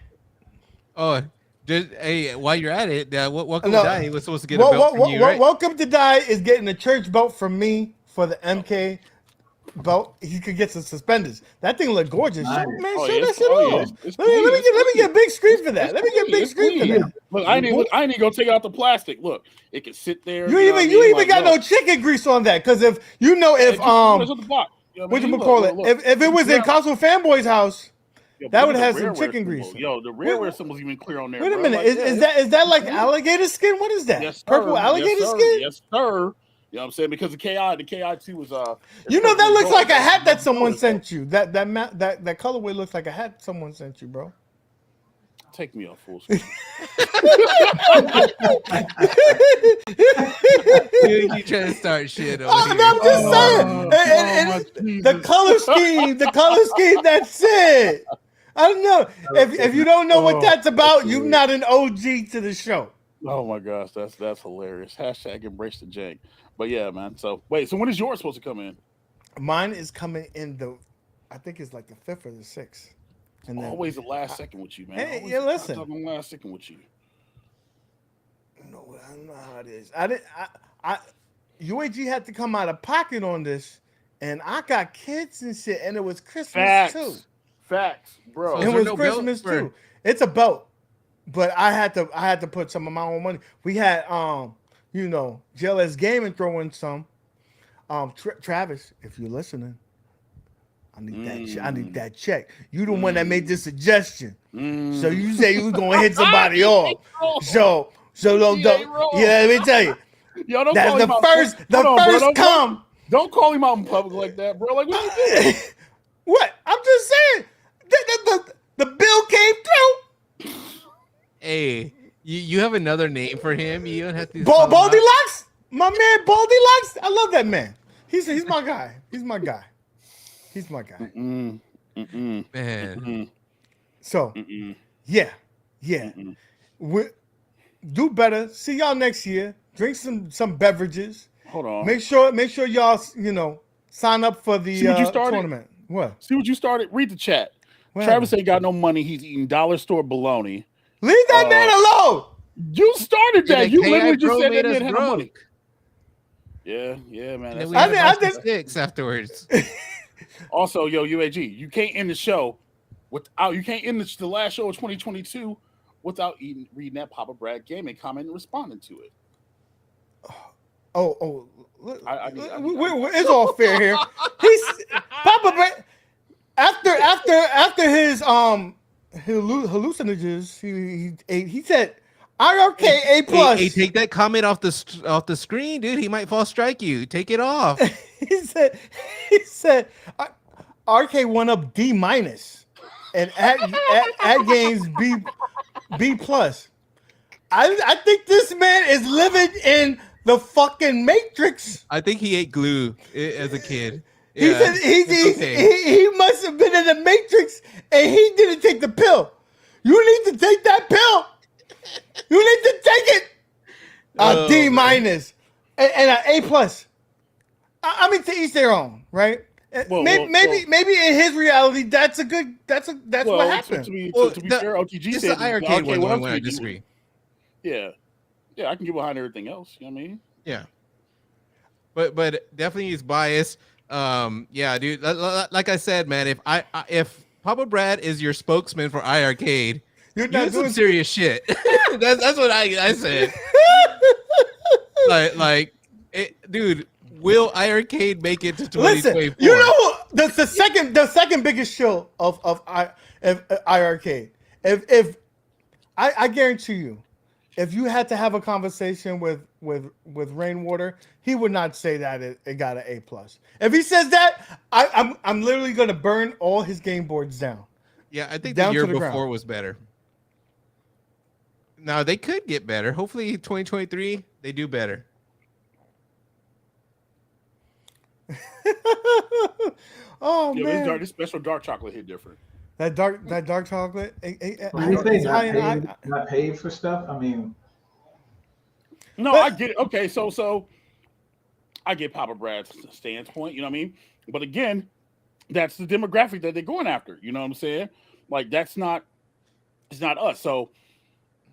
Oh, hey, while you're at it, Welcome to Die was supposed to get a belt from you, right? Welcome to Die is getting a church belt from me for the MK belt. He could get some suspenders. That thing look gorgeous. Nice. Man, show that shit off. Let me get a big screen for that. Look, I need to go take out the plastic. Look, it can sit there. You even got no chicken grease on that. Because if what you call it? If it was in Console Fanboy's house. That would have some chicken grease. Yo, the rareware symbol's even clear on there. Wait a minute, is that like alligator skin? What is that? Yes, purple alligator skin? Yes, sir. You know what I'm saying? Because the KI2 was You know that looks like a hat that someone sent you. That colorway looks like a hat someone sent you, bro. Take me off full screen. You trying to start shit over here. I'm just saying. The color scheme, that's it. I don't know. If you don't know what that's about, you're not an OG to the show. Oh my gosh, that's hilarious. # embrace the jank. But yeah, man. So wait, so when is yours supposed to come in? Mine is coming in I think it's like the 5th or the 6th. And then, always the last second with you, man. Hey, listen. I'm talking last second with you. No, I don't know how it is. UAG had to come out of pocket on this, and I got kids and shit, and it was Christmas too. Facts, bro. It was Christmas too. It's a belt, but I had to put some of my own money. We had JLS Gaming throw in some. Travis, if you're listening, I need that. I need that check. You the one that made this suggestion. So you say you was gonna hit somebody off. So don't. Yeah, let me tell you. Yo, don't that's the first come. Don't call him out in public like that, bro. Like, what you doing? What? I'm just saying. The bill came through. Hey, you have another name for him. You don't have to. Baldy Locks, my man, Baldy Locks. I love that man. He's my guy. He's my guy. Man. So, yeah. We do better. See y'all next year. Drink some beverages. Hold on. Make sure y'all sign up for the tournament. What? See what you started? Read the chat. Travis ain't got no money. He's eating dollar store bologna. Leave that man alone. You started that. You literally just said that man had no money. Yeah, man. And then I did 6 afterwards. Also, UAG, you can't end the show without. You can't end the last show of 2022 without reading that Papa Brad Gaming comment and responding to it. It's all fair here. He's Papa Brad. After his hallucinogens, he said IRK A+. Hey, take that comment off the screen, dude. He might fall strike you. Take it off. he said Arcade1up D- and at games B+. I think this man is living in the fucking Matrix. I think he ate glue as a kid. He Yeah, said it's okay. he must have been in the Matrix and he didn't take the pill. You need to take that pill. You need to take it. A D minus and an A plus. I mean, to each their own, right? Maybe in his reality, that's what happened. To be the- fair, OTG It's said the Arcade one Arcade1up when I said disagree. Yeah, I can get behind everything else. You know what I mean? Yeah, but definitely he's biased. Yeah, dude. Like I said, man, if Papa Brad is your spokesman for iArcade, you're doing some serious shit. that's what I said. Dude, will iArcade make it to 2024? Listen, you know the second biggest show of iArcade. If I guarantee you, if you had to have a conversation with Rainwater, he would not say that it got an A plus. If he says that, I'm literally gonna burn all his game boards down. Yeah, I think Down the year to the before ground. was better. Now they could get better. Hopefully, 2023 they do better. Oh Yeah, man, this special dark chocolate hit different. that dark chocolate. When you say not paid for stuff, I mean, No, I get it. Okay, so I get Papa Brad's standpoint. You know what I mean? But again, that's the demographic that they're going after. You know what I'm saying? Like it's not us. So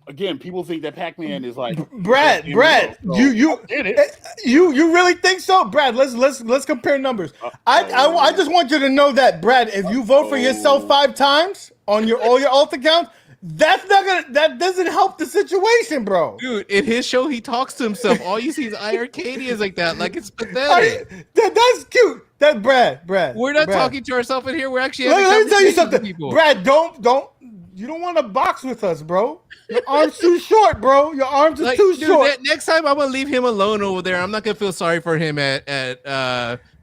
again, people think that Pac-Man is like Brad, so you get it. You really think so, Brad? Let's compare numbers. I just want you to know that, Brad, if you vote for yourself 5 times on all your alt accounts, that doesn't help the situation, bro. Dude, in his show, he talks to himself. All you see is iArcadians like that. Like it's pathetic. That's cute. That's Brad. We're not talking to ourselves in here. We're actually Let me tell you something, people. Brad. You don't want to box with us, bro. Your arms too short, bro. Your arms are too short. Next time I'm gonna leave him alone over there. I'm not gonna feel sorry for him at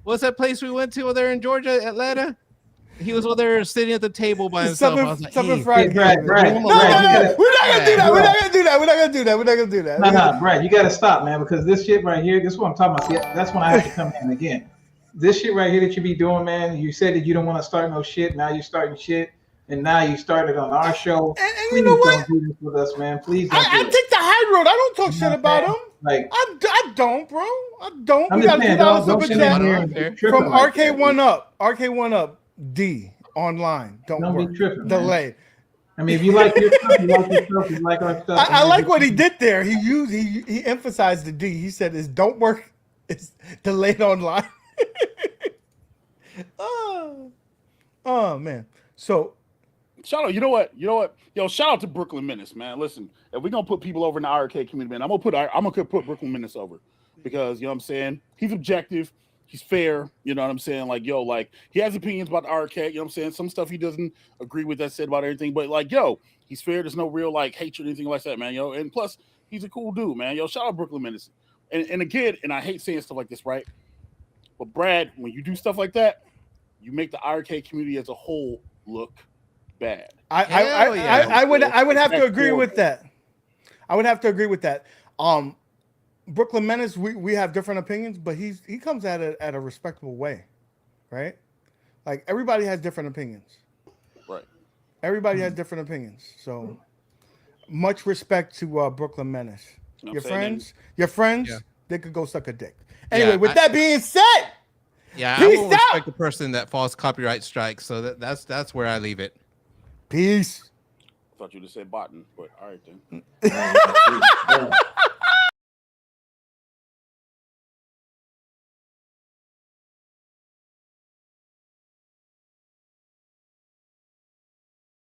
what's that place we went to over there in Georgia, Atlanta? He was over there sitting at the table by himself. I was like, something hey, Friday. Brad, No. We're not gonna do that. No, Brad, you gotta stop, man, because this shit right here, this is what I'm talking about. See, that's when I have to come in again. This shit right here that you be doing, man. You said that you don't want to start no shit. Now you're starting shit. And now you started on our show. And Please you know what? don't do this with us, man. Please don't. I take the high road. I don't talk shit about him. Like I don't, bro. I don't. I'm We got just saying, $2 don't super sit in here chat and be from tripping from like that. Arcade1up. Arcade1up D online. Don't Don't be work. tripping, man. Delay. I mean, if you like your stuff, you like your stuff, you like our stuff. I like what he did there. He emphasized the D. He said, "It's don't work. It's delayed online." Oh man. So Shout out, you know what? Yo, shout out to Brooklyn Menace, man. Listen, if we're gonna put people over in the arcade community, man, I'm gonna put Brooklyn Menace over because you know what I'm saying? He's objective, he's fair, you know what I'm saying? Like, yo, like he has opinions about the arcade, you know what I'm saying? Some stuff he doesn't agree with that said about everything, but like, yo, he's fair, there's no real like hatred or anything like that, man. Yo, and plus he's a cool dude, man. Yo, shout out Brooklyn Menace. And again, and I hate saying stuff like this, right? But Brad, when you do stuff like that, you make the arcade community as a whole look bad. I would have to agree with that. I would have to agree with that. Brooklyn Menace, we have different opinions, but he comes at it at a respectable way, right? Like everybody has different opinions. Right. Everybody has different opinions. So much respect to Brooklyn Menace. You know Your what I'm saying? friends, Yeah. they could go suck a dick. Anyway, Yeah, with that being said, Yeah, I Peace will out. respect the person that falls copyright strikes. So that's where I leave it. peace. I thought you would have said Botan, but all right then.